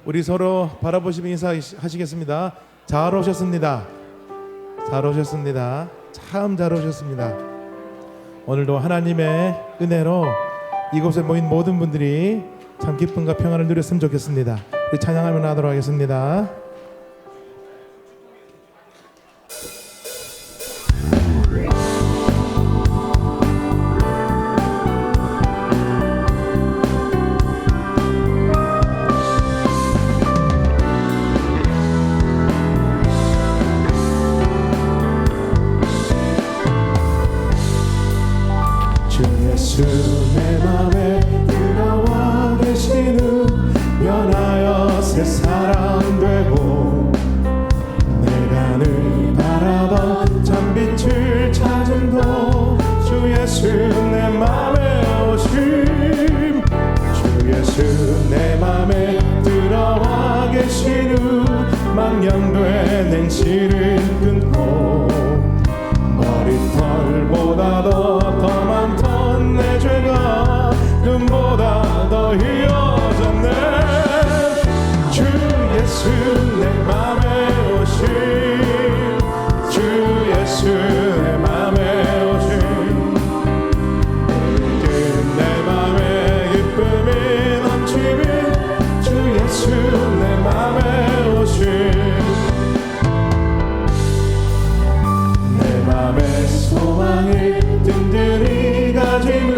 우리 서로 바라보시며 인사하시겠습니다. 잘 오셨습니다. 잘 오셨습니다. 참 잘 오셨습니다. 오늘도 하나님의 은혜로 이곳에 모인 모든 분들이 참 기쁨과 평안을 누렸으면 좋겠습니다. 우리 찬양하며 나가도록 하겠습니다. 예수 내 맘에 들어와 계신 후 변하여 새 사람 되고 내가 늘 바라던 참빛을 찾음도 주 예수 내 맘에 오심 주 예수 내 맘에 들어와 계신 후 망령된 행실을 끊고 머리털보다도 더 많던 내 죄가 금보다 더 희어졌네 주 예수 내 맘에 오신 주 예수 내 맘에 오신 내 맘에 기쁨이 넘치는 주 예수 내 맘에 오신 맘의 소망을 든든히 가지는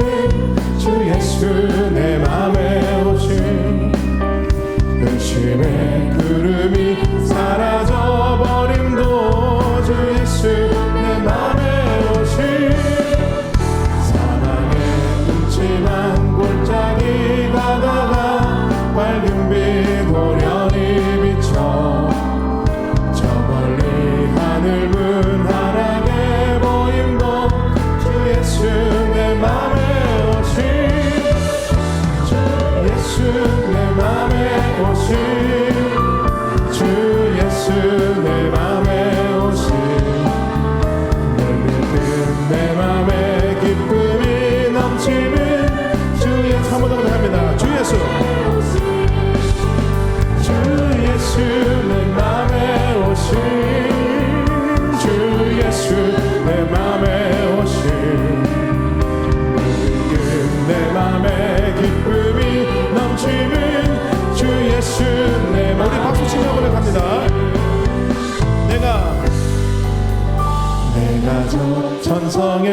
주 예수 내 맘에 오신 근심의 구름이 사라져버림도 주 예수 내 맘에 오신 사랑의 음침한 골짜기 가다가 밝은 빛 고련히 비쳐 저 멀리 하늘 문 하나게 내 맘에 오신 주 예수 내 맘에 오신 주 예수 내 맘에 오신 늘 믿는 내 맘에 기쁨이 넘치는 주 예수 한 번 더 합니다. 주 예수 주 예수 내 맘에 오신 주 예수 내 맘에 오신 내 맘에 기쁨이 넘치는 주 예수 내 맘에 우리 박수 치며 고백합니다. 내가 저 천성에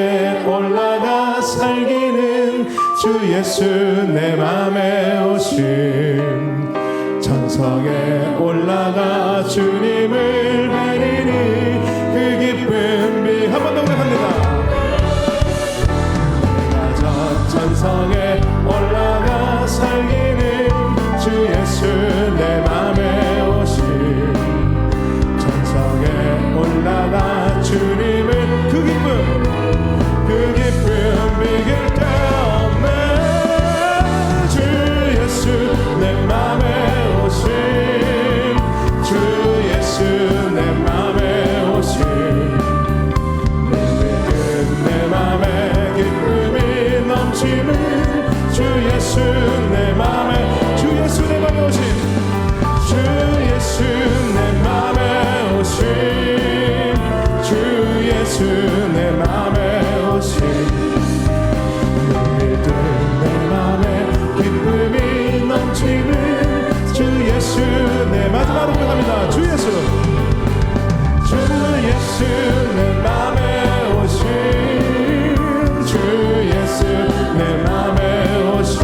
올라가 살기는 주 예수 내 맘에 오신 천성에 올라가 주님을 뵈리니 그 기쁨이 한 번 더 고백합니다. 천성에 올라가 살기는 주 예수 내 맘에 오신 천성에 올라가 주님을 그 기쁨 이길 데 없네 주 예수 내 맘에 오신 주 예수 내 맘에 오신 내 맘에 기쁨이 넘치는 주 예수 내 맘에 주 예수 내 맘에 오신 주 예수 내 맘에 오신 주 예수 내 맘에 오신 믿음 내 맘에 기쁨이 넘치는 주 예수 내 마지막으로 고백합니다. 주 예수 내 맘에 오신 주 예수 내 맘에 오신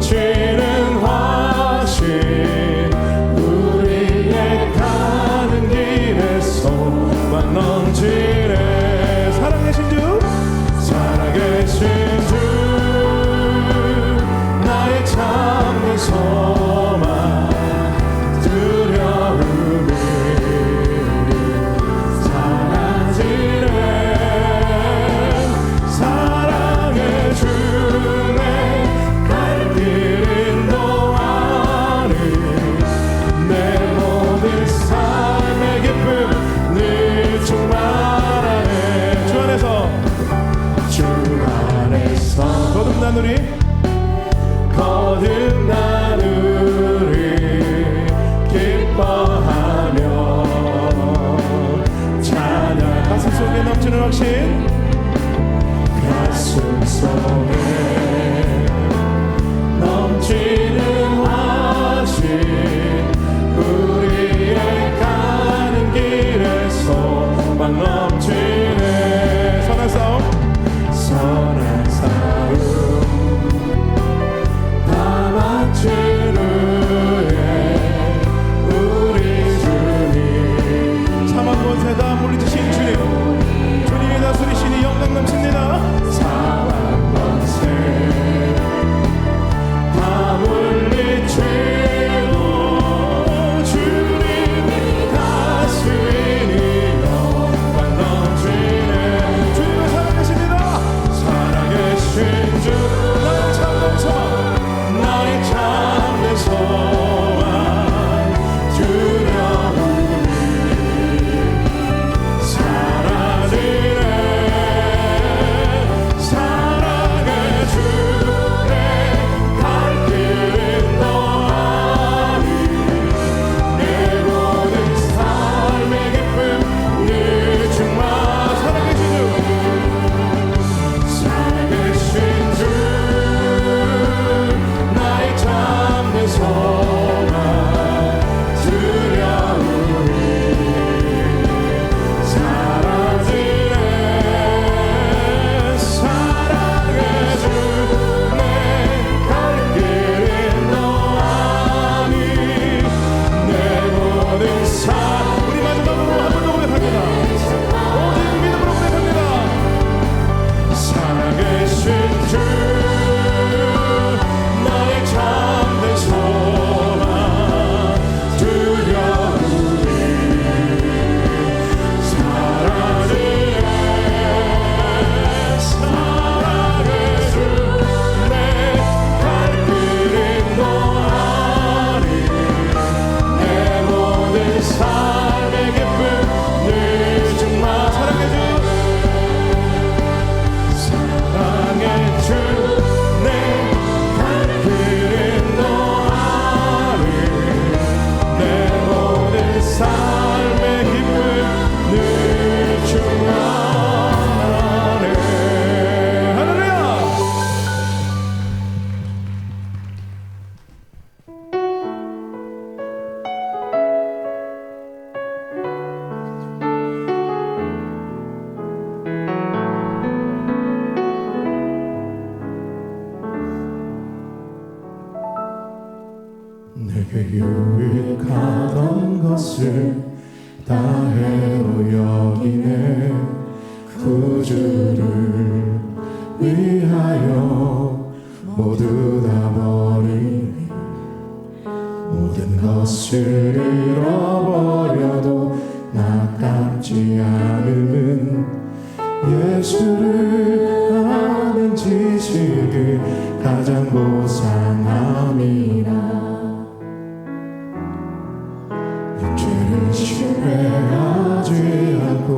넘치는 화신 우리의 가는 길에 소망 넘치네. 살아계신 주 살아계신 주 나의 참된 소망 두려움이 사라지네. 사랑의 주내 갈 길 인도하니 내 모든 삶의 기쁨 늘 충만하네. 주 안에서 주 안에서 거듭나누리 거듭나누리 기뻐하며 찬양. 가슴 속에 넘치는 확신 가슴 속에 넘치는 화신 우리의 가는 길에 소망 넘치네. 선한 싸움 선한 싸움 다 마친 후에 우리 주님 참한 권세 다 물리치신 주님 주님이 다스리시니 영광 넘칩니다. 사랑 권세 다 물리치고 주님이 다스리니 영광 넘치네. 주님을 살아계십니다. 살아계신 주 나의 참된 소망 나의 참된 소망 두려움이 사라지네. 사랑의 주내 갈 길 인도하니 내 모든 삶의 기쁨 늘 충만. 살아계신 주 나의 참된 소망 두려움이 사라지네. 사랑의 주내 갈 길 인도하니 내 모든 삶. 우리 마지막으로 한 번 더 고백합니다. 오직 믿음으로 고백합니다. 살아계신 주 나의 참된 소망 두려움이 사라지네. 사랑의 주내 갈 길 인도하니 내 모든 삶의 기쁨 늘 충만. 사랑의 주 사랑의 주내 갈 길 인도하니 내 모든 삶의 기쁨 늘 충만하네. 할렐루야. 내게 유익하던 것을 다 해로 여기네. 구주를 위하여 모두 다 버리니 모든 것을 잃어버려도 아깝지 않음은 예수를 아는 지식이 가장 고상함이라. 육체를 신뢰하지 않고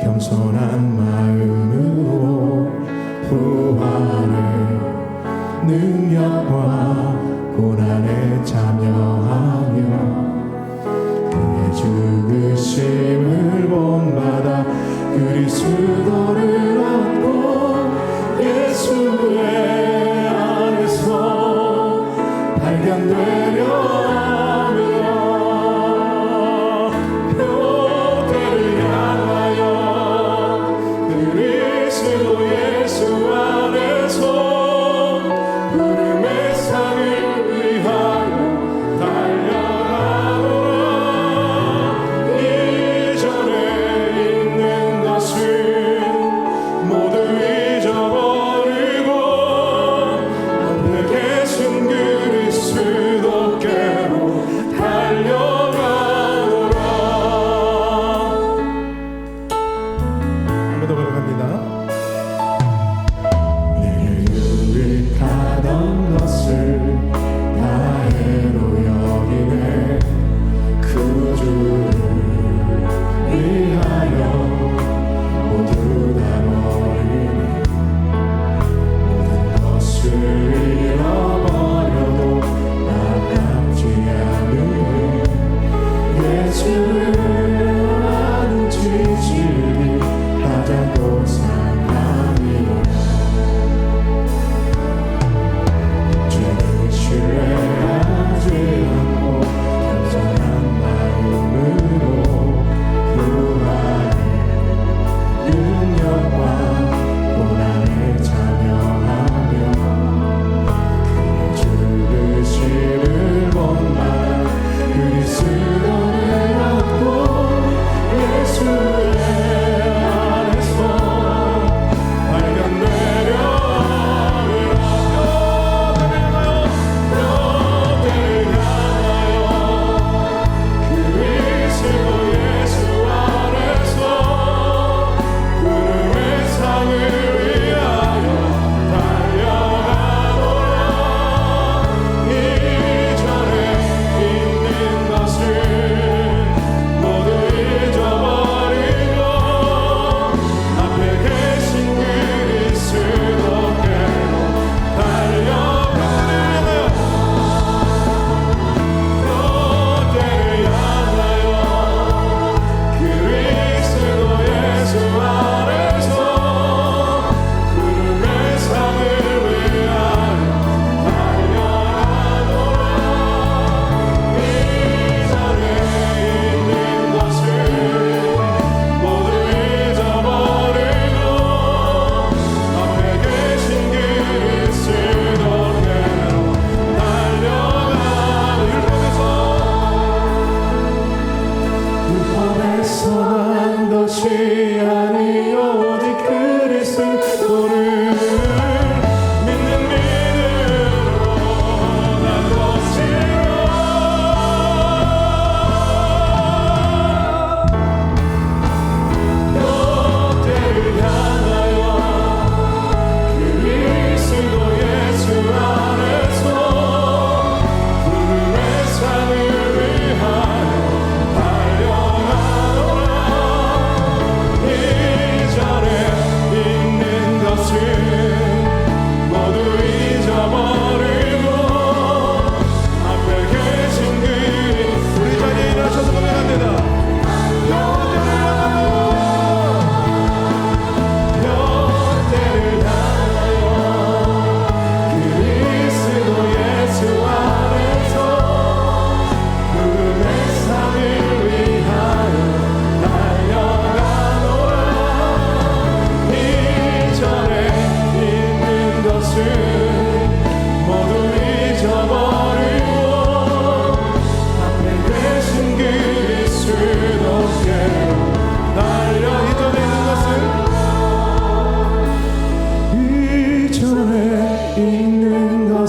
겸손한 마음으로 부활의 능력과 고난에 참여하며 그의 죽으심을 본받아 그리스도를 얻고 예수의 안에서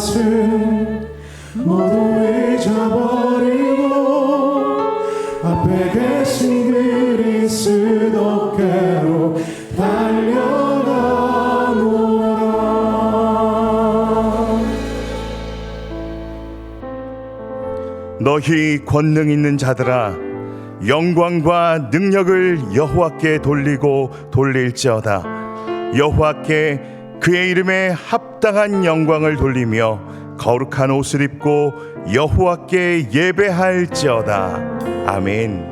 것은 모두 잊어버리고 앞에 계신 그리스도께로 달려가노라. 너희 권능 있는 자들아, 영광과 능력을 여호와께 돌리고 돌릴지어다. 여호와께 그의 이름에 합당한 영광을 돌리며 거룩한 옷을 입고 여호와께 예배할지어다. 아멘.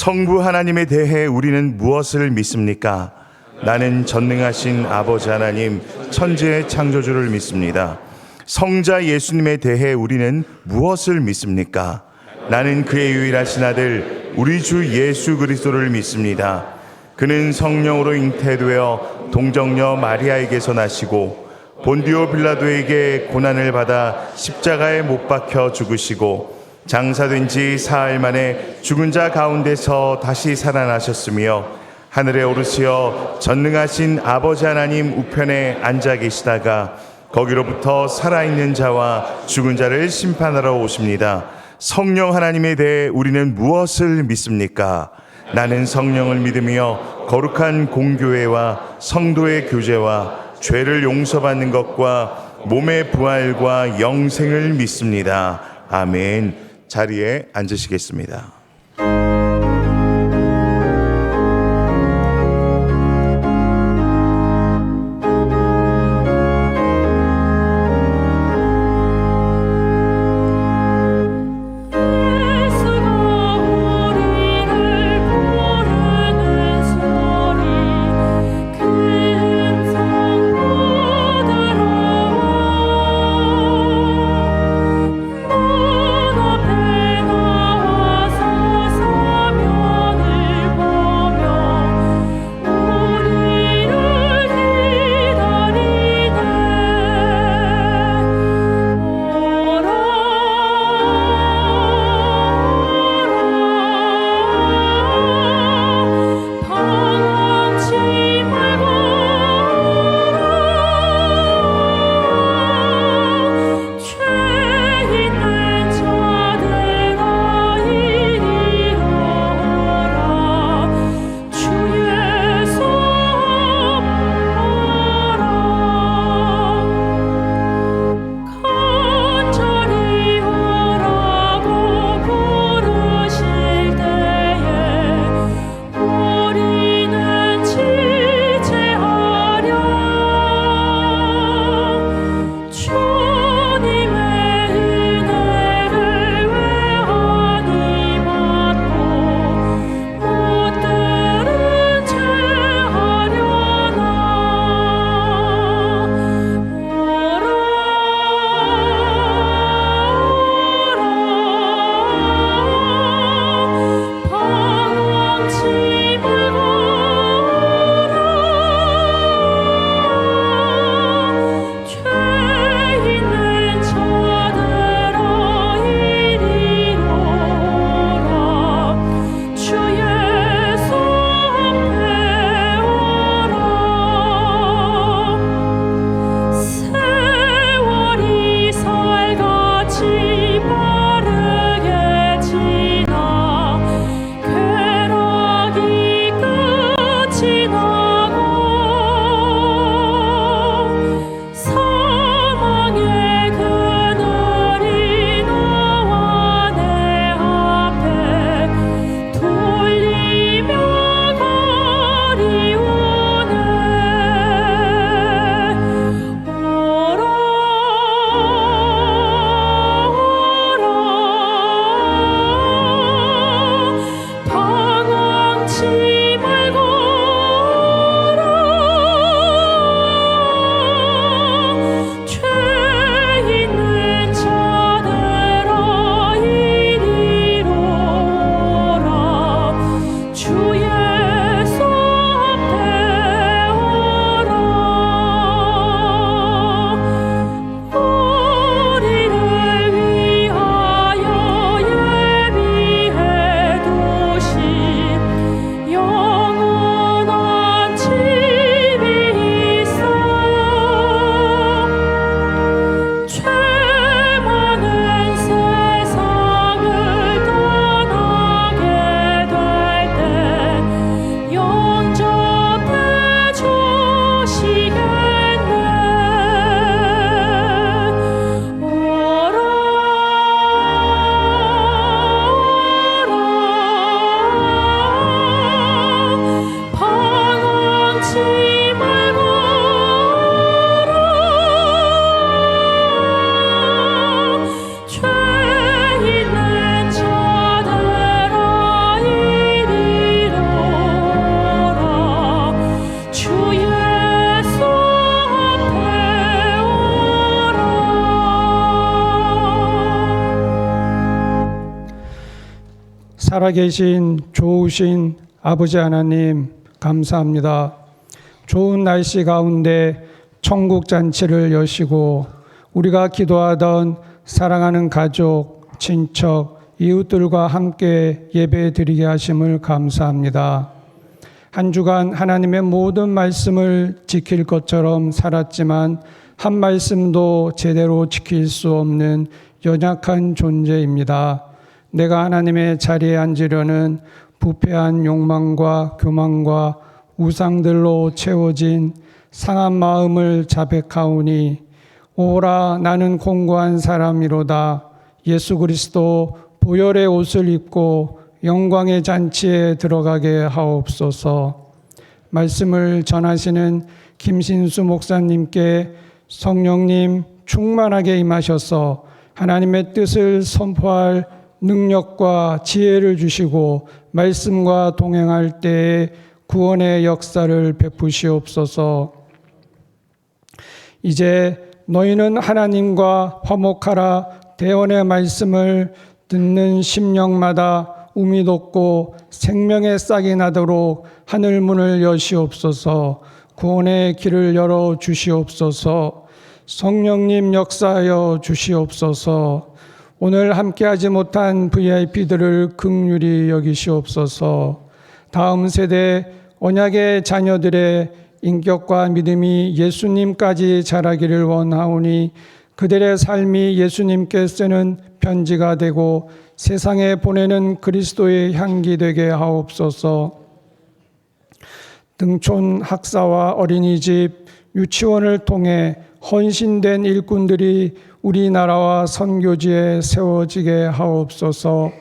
성부 하나님에 대해 우리는 무엇을 믿습니까? 나는 전능하신 아버지 하나님, 천지의 창조주를 믿습니다. 성자 예수님에 대해 우리는 무엇을 믿습니까? 나는 그의 유일하신 아들 우리 주 예수 그리스도를 믿습니다. 그는 성령으로 잉태되어 동정녀 마리아에게서 나시고 본디오 빌라도에게 고난을 받아 십자가에 못 박혀 죽으시고 장사된 지 사흘 만에 죽은 자 가운데서 다시 살아나셨으며 하늘에 오르시어 전능하신 아버지 하나님 우편에 앉아 계시다가 거기로부터 살아있는 자와 죽은 자를 심판하러 오십니다. 성령 하나님에 대해 우리는 무엇을 믿습니까? 나는 성령을 믿으며 거룩한 공교회와 성도의 교제와 죄를 용서받는 것과 몸의 부활과 영생을 믿습니다. 아멘. 자리에 앉으시겠습니다. 살아계신 좋으신 아버지 하나님 감사합니다. 좋은 날씨 가운데 천국 잔치를 여시고 우리가 기도하던 사랑하는 가족, 친척, 이웃들과 함께 예배 드리게 하심을 감사합니다. 한 주간 하나님의 모든 말씀을 지킬 것처럼 살았지만 한 말씀도 제대로 지킬 수 없는 연약한 존재입니다. 내가 하나님의 자리에 앉으려는 부패한 욕망과 교만과 우상들로 채워진 상한 마음을 자백하오니 오라 나는 공고한 사람이로다. 예수 그리스도 보혈의 옷을 입고 영광의 잔치에 들어가게 하옵소서. 말씀을 전하시는 김신수 목사님께 성령님 충만하게 임하셔서 하나님의 뜻을 선포할 능력과 지혜를 주시고 말씀과 동행할 때에 구원의 역사를 베푸시옵소서. 이제 너희는 하나님과 화목하라 대언의 말씀을 듣는 심령마다 우미 돋고 생명의 싹이 나도록 하늘 문을 여시옵소서. 구원의 길을 열어 주시옵소서. 성령님 역사하여 주시옵소서. 오늘 함께하지 못한 VIP들을 긍휼히 여기시옵소서. 다음 세대 언약의 자녀들의 인격과 믿음이 예수님까지 자라기를 원하오니 그들의 삶이 예수님께 쓰는 편지가 되고 세상에 보내는 그리스도의 향기 되게 하옵소서. 등촌 학사와 어린이집, 유치원을 통해 헌신된 일꾼들이 우리나라와 선교지에 세워지게 하옵소서.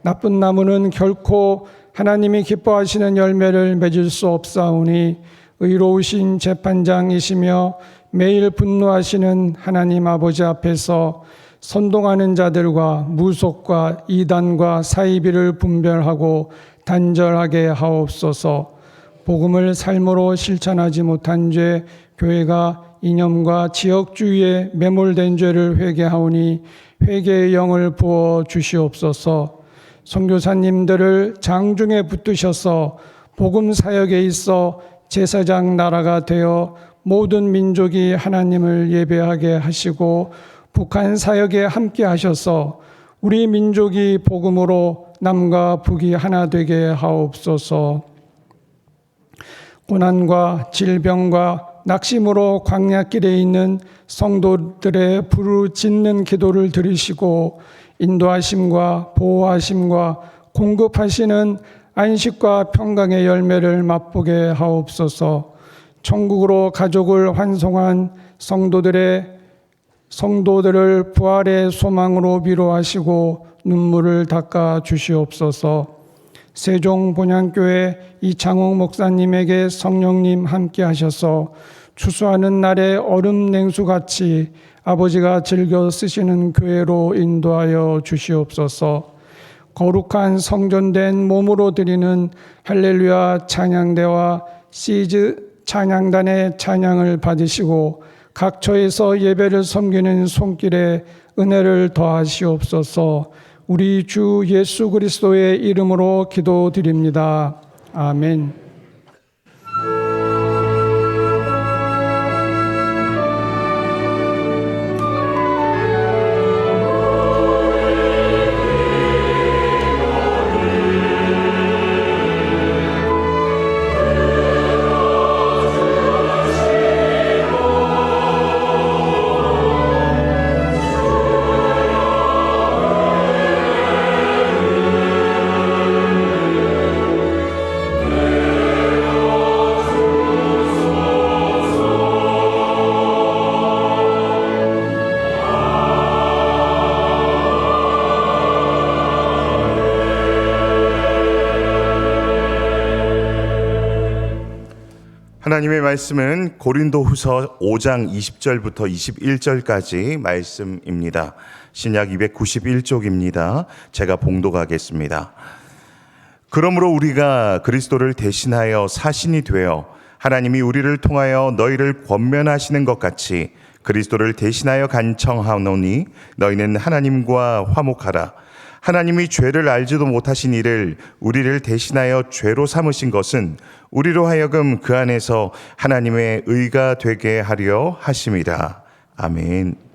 나쁜 나무는 결코 하나님이 기뻐하시는 열매를 맺을 수 없사오니 의로우신 재판장이시며 매일 분노하시는 하나님 아버지 앞에서 선동하는 자들과 무속과 이단과 사이비를 분별하고 단절하게 하옵소서. 복음을 삶으로 실천하지 못한 죄, 교회가 이념과 지역주의에 매몰된 죄를 회개하오니 회개의 영을 부어 주시옵소서. 선교사님들을 장중에 붙드셔서 복음 사역에 있어 제사장 나라가 되어 모든 민족이 하나님을 예배하게 하시고 북한 사역에 함께 하셔서 우리 민족이 복음으로 남과 북이 하나 되게 하옵소서. 고난과 질병과 낙심으로 광야길에 있는 성도들의 부르짖는 기도를 들으시고 인도하심과 보호하심과 공급하시는 안식과 평강의 열매를 맛보게 하옵소서. 천국으로 가족을 환송한 성도들을 부활의 소망으로 위로하시고 눈물을 닦아 주시옵소서. 세종 본향교회 이창옥 목사님에게 성령님 함께 하셔서 추수하는 날에 얼음 냉수같이 아버지가 즐겨 쓰시는 교회로 인도하여 주시옵소서. 거룩한 성전된 몸으로 드리는 할렐루야 찬양대와 시즈 찬양단의 찬양을 받으시고 각처에서 예배를 섬기는 손길에 은혜를 더하시옵소서. 우리 주 예수 그리스도의 이름으로 기도드립니다. 아멘. 하나님의 말씀은 고린도후서 5장 20절부터 21절까지 말씀입니다. 신약 291쪽입니다. 제가 봉독하겠습니다. 그러므로 우리가 그리스도를 대신하여 사신이 되어 하나님이 우리를 통하여 너희를 권면하시는 것 같이 그리스도를 대신하여 간청하노니 너희는 하나님과 화목하라. 하나님이 죄를 알지도 못하신 이를 우리를 대신하여 죄로 삼으신 것은 우리로 하여금 그 안에서 하나님의 의가 되게 하려 하심이라. 아멘.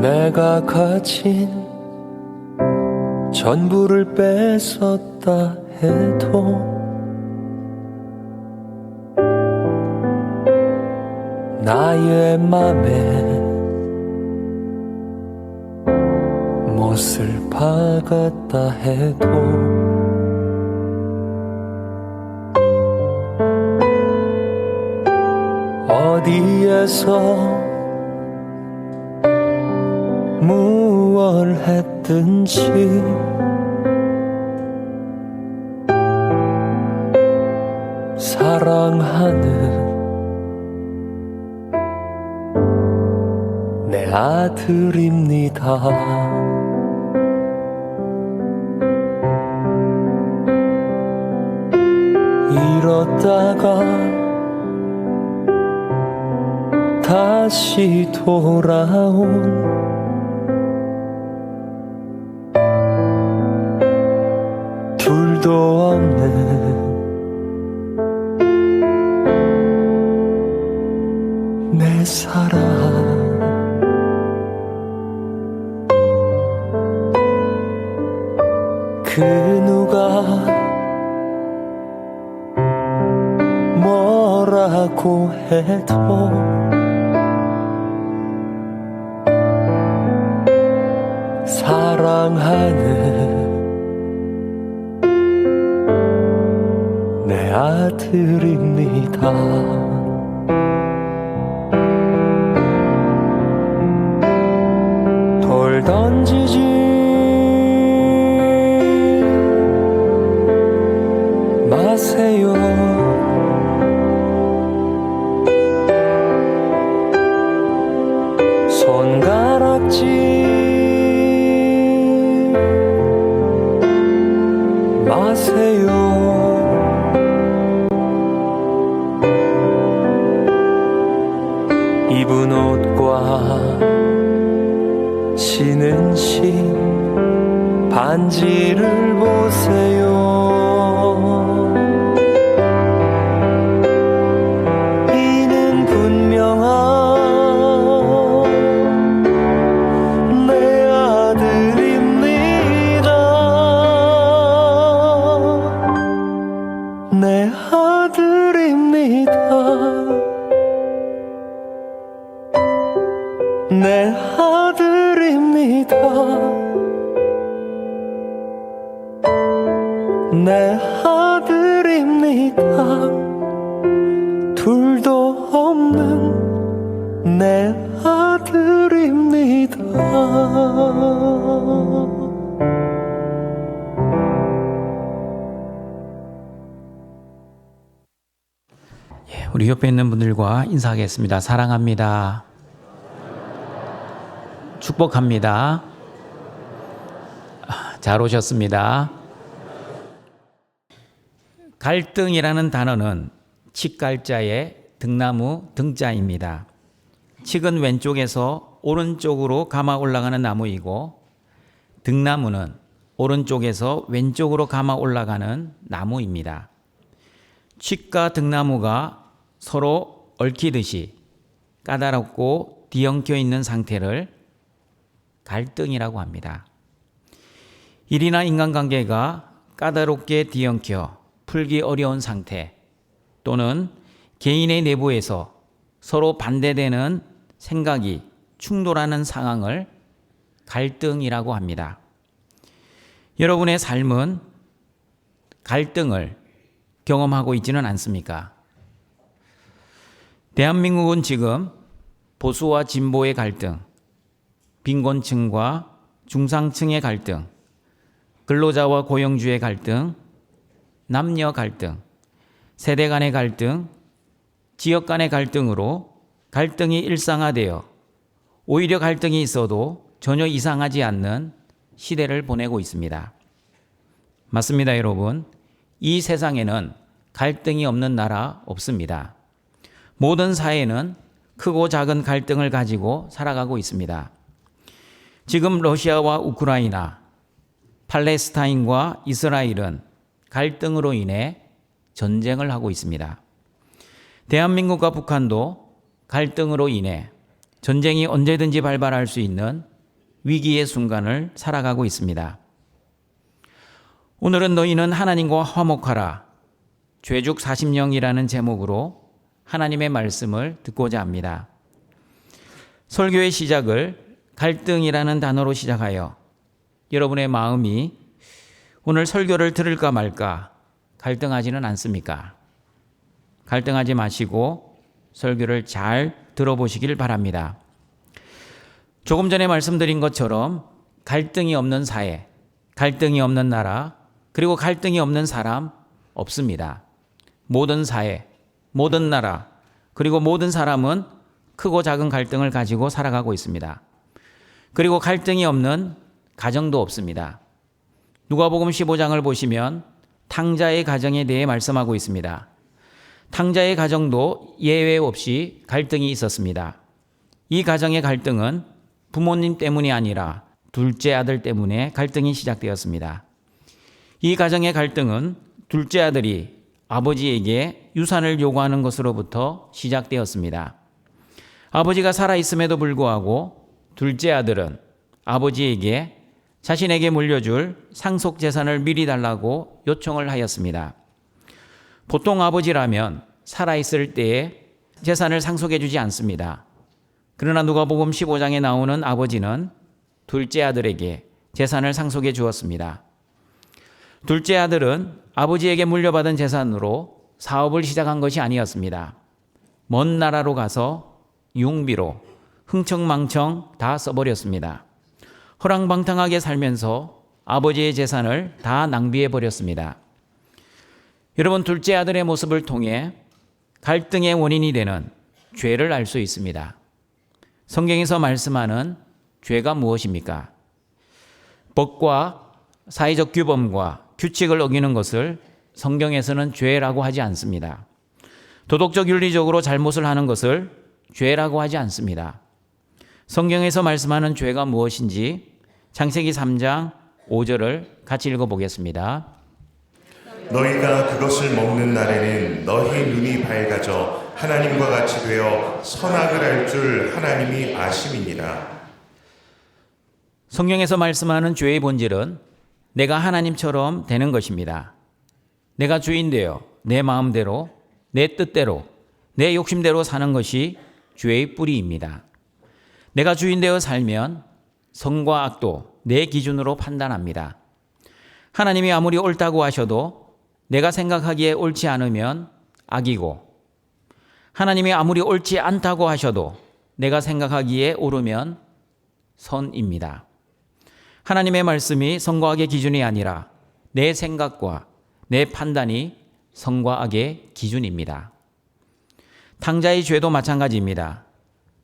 내가 가진 전부를 뺏었다 해도 나의 맘에 못을 박았다 해도 어디에서 무얼 했든지 사랑하는 내 아들입니다. 이렇다가 다시 돌아온 둘도 없는 내 사랑, 그 누가 뭐라고 해도 사랑하는 내 아들입니다. 돌 던지지 마세요. 손가락질 마세요. 입은 옷과 신은 신 반지를 보세요. 이는 분명한 내 아들입니다. 내 아들입니다. 내 아들입니다. 내 아들입니다. 둘도 없는 내 아들입니다. 우리 옆에 있는 분들과 인사하겠습니다. 사랑합니다. 축복합니다. 잘 오셨습니다. 갈등이라는 단어는 칡갈자의 등나무 등자입니다. 칡은 왼쪽에서 오른쪽으로 감아 올라가는 나무이고 등나무는 오른쪽에서 왼쪽으로 감아 올라가는 나무입니다. 칡과 등나무가 서로 얽히듯이 까다롭고 뒤엉켜 있는 상태를 갈등이라고 합니다. 일이나 인간관계가 까다롭게 뒤엉켜 풀기 어려운 상태 또는 개인의 내부에서 서로 반대되는 생각이 충돌하는 상황을 갈등이라고 합니다. 여러분의 삶은 갈등을 경험하고 있지는 않습니까? 대한민국은 지금 보수와 진보의 갈등, 빈곤층과 중상층의 갈등, 근로자와 고용주의 갈등, 남녀 갈등, 세대 간의 갈등, 지역 간의 갈등으로 갈등이 일상화되어 오히려 갈등이 있어도 전혀 이상하지 않는 시대를 보내고 있습니다. 맞습니다, 여러분. 이 세상에는 갈등이 없는 나라 없습니다. 모든 사회는 크고 작은 갈등을 가지고 살아가고 있습니다. 지금 러시아와 우크라이나, 팔레스타인과 이스라엘은 갈등으로 인해 전쟁을 하고 있습니다. 대한민국과 북한도 갈등으로 인해 전쟁이 언제든지 발발할 수 있는 위기의 순간을 살아가고 있습니다. 오늘은 너희는 하나님과 화목하라, 죄죽 40령이라는 제목으로 하나님의 말씀을 듣고자 합니다. 설교의 시작을 갈등이라는 단어로 시작하여 여러분의 마음이 오늘 설교를 들을까 말까 갈등하지는 않습니까? 갈등하지 마시고 설교를 잘 들어보시길 바랍니다. 조금 전에 말씀드린 것처럼 갈등이 없는 사회, 갈등이 없는 나라, 그리고 갈등이 없는 사람 없습니다. 모든 사회, 모든 나라, 그리고 모든 사람은 크고 작은 갈등을 가지고 살아가고 있습니다. 그리고 갈등이 없는 가정도 없습니다. 누가복음 15장을 보시면 탕자의 가정에 대해 말씀하고 있습니다. 탕자의 가정도 예외 없이 갈등이 있었습니다. 이 가정의 갈등은 부모님 때문이 아니라 둘째 아들 때문에 갈등이 시작되었습니다. 이 가정의 갈등은 둘째 아들이 아버지에게 유산을 요구하는 것으로부터 시작되었습니다. 아버지가 살아있음에도 불구하고 둘째 아들은 아버지에게 자신에게 물려줄 상속 재산을 미리 달라고 요청을 하였습니다. 보통 아버지라면 살아있을 때에 재산을 상속해 주지 않습니다. 그러나 누가복음 15장에 나오는 아버지는 둘째 아들에게 재산을 상속해 주었습니다. 둘째 아들은 아버지에게 물려받은 재산으로 사업을 시작한 것이 아니었습니다. 먼 나라로 가서 융비로 흥청망청 다 써버렸습니다. 허랑방탕하게 살면서 아버지의 재산을 다 낭비해 버렸습니다. 여러분, 둘째 아들의 모습을 통해 갈등의 원인이 되는 죄를 알 수 있습니다. 성경에서 말씀하는 죄가 무엇입니까? 법과 사회적 규범과 규칙을 어기는 것을 성경에서는 죄라고 하지 않습니다. 도덕적 윤리적으로 잘못을 하는 것을 죄라고 하지 않습니다. 성경에서 말씀하는 죄가 무엇인지 창세기 3장 5절을 같이 읽어보겠습니다. 너희가 그것을 먹는 날에는 너희 눈이 밝아져 하나님과 같이 되어 선악을 알 줄 하나님이 아심이니라. 성경에서 말씀하는 죄의 본질은 내가 하나님처럼 되는 것입니다. 내가 주인 되어 내 마음대로, 내 뜻대로, 내 욕심대로 사는 것이 죄의 뿌리입니다. 내가 주인 되어 살면 선과 악도 내 기준으로 판단합니다. 하나님이 아무리 옳다고 하셔도 내가 생각하기에 옳지 않으면 악이고, 하나님이 아무리 옳지 않다고 하셔도 내가 생각하기에 옳으면 선입니다. 하나님의 말씀이 선과 악의 기준이 아니라 내 생각과 내 판단이 선과 악의 기준입니다. 탕자의 죄도 마찬가지입니다.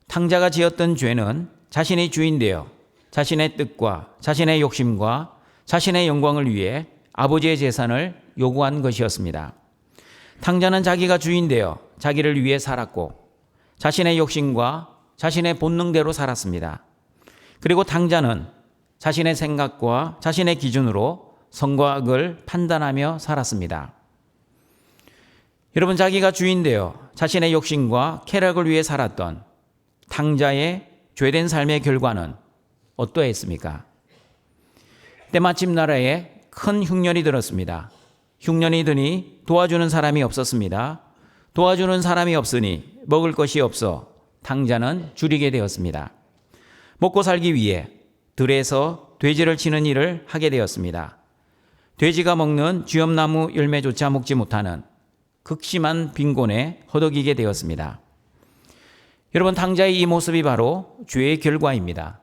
탕자가 지었던 죄는 자신의 주인 되어 자신의 뜻과 자신의 욕심과 자신의 영광을 위해 아버지의 재산을 요구한 것이었습니다. 탕자는 자기가 주인 되어 자기를 위해 살았고 자신의 욕심과 자신의 본능대로 살았습니다. 그리고 탕자는 자신의 생각과 자신의 기준으로 선과 악을 판단하며 살았습니다. 여러분, 자기가 주인 되어 자신의 욕심과 쾌락을 위해 살았던 탕자의 죄된 삶의 결과는 어떠했습니까? 때마침 나라에 큰 흉년이 들었습니다. 흉년이 드니 도와주는 사람이 없었습니다. 도와주는 사람이 없으니 먹을 것이 없어 탕자는 줄이게 되었습니다. 먹고 살기 위해 들에서 돼지를 치는 일을 하게 되었습니다. 돼지가 먹는 쥐엄나무 열매조차 먹지 못하는 극심한 빈곤에 허덕이게 되었습니다. 여러분, 탕자의 이 모습이 바로 죄의 결과입니다.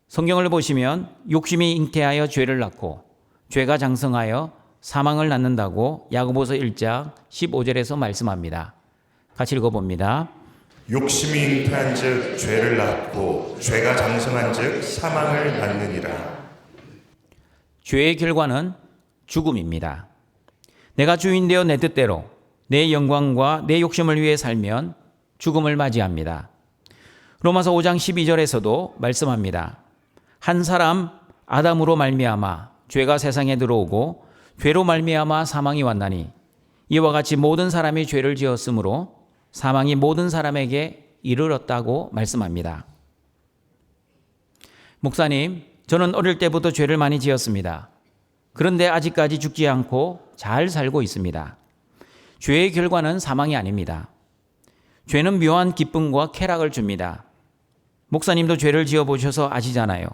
성경을 보시면 욕심이 잉태하여 죄를 낳고 죄가 장성하여 사망을 낳는다고 야고보서 1장 15절에서 말씀합니다. 같이 읽어봅니다. 욕심이 잉태한 즉 죄를 낳고 죄가 장성한 즉 사망을 낳느니라. 죄의 결과는 죽음입니다. 내가 주인 되어 내 뜻대로 내 영광과 내 욕심을 위해 살면 죽음을 맞이합니다. 로마서 5장 12절에서도 말씀합니다. 한 사람 아담으로 말미암아 죄가 세상에 들어오고 죄로 말미암아 사망이 왔나니 이와 같이 모든 사람이 죄를 지었으므로 사망이 모든 사람에게 이르렀다고 말씀합니다. 목사님, 저는 어릴 때부터 죄를 많이 지었습니다. 그런데 아직까지 죽지 않고 잘 살고 있습니다. 죄의 결과는 사망이 아닙니다. 죄는 묘한 기쁨과 쾌락을 줍니다. 목사님도 죄를 지어보셔서 아시잖아요.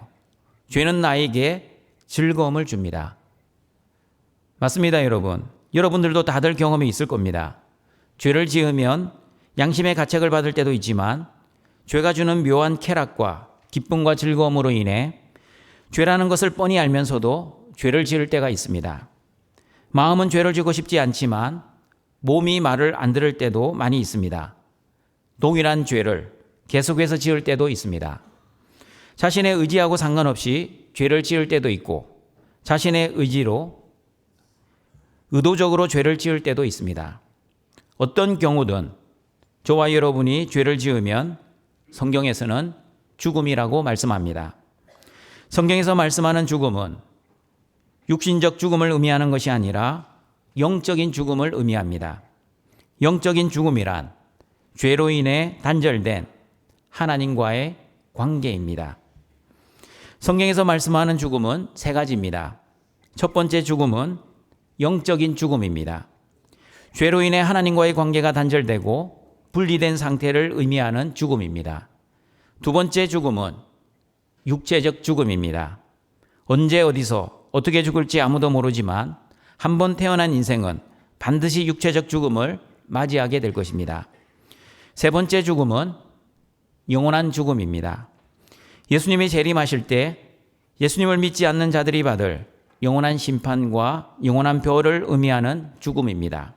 죄는 나에게 즐거움을 줍니다. 맞습니다, 여러분. 여러분들도 다들 경험이 있을 겁니다. 죄를 지으면 양심의 가책을 받을 때도 있지만 죄가 주는 묘한 쾌락과 기쁨과 즐거움으로 인해 죄라는 것을 뻔히 알면서도 죄를 지을 때가 있습니다. 마음은 죄를 지고 싶지 않지만 몸이 말을 안 들을 때도 많이 있습니다. 동일한 죄를 계속해서 지을 때도 있습니다. 자신의 의지하고 상관없이 죄를 지을 때도 있고 자신의 의지로 의도적으로 죄를 지을 때도 있습니다. 어떤 경우든 저와 여러분이 죄를 지으면 성경에서는 죽음이라고 말씀합니다. 성경에서 말씀하는 죽음은 육신적 죽음을 의미하는 것이 아니라 영적인 죽음을 의미합니다. 영적인 죽음이란 죄로 인해 단절된 하나님과의 관계입니다. 성경에서 말씀하는 죽음은 세 가지입니다. 첫 번째 죽음은 영적인 죽음입니다. 죄로 인해 하나님과의 관계가 단절되고 분리된 상태를 의미하는 죽음입니다. 두 번째 죽음은 육체적 죽음입니다. 언제 어디서 어떻게 죽을지 아무도 모르지만 한 번 태어난 인생은 반드시 육체적 죽음을 맞이하게 될 것입니다. 세 번째 죽음은 영원한 죽음입니다. 예수님이 재림하실 때 예수님을 믿지 않는 자들이 받을 영원한 심판과 영원한 벌을 의미하는 죽음입니다.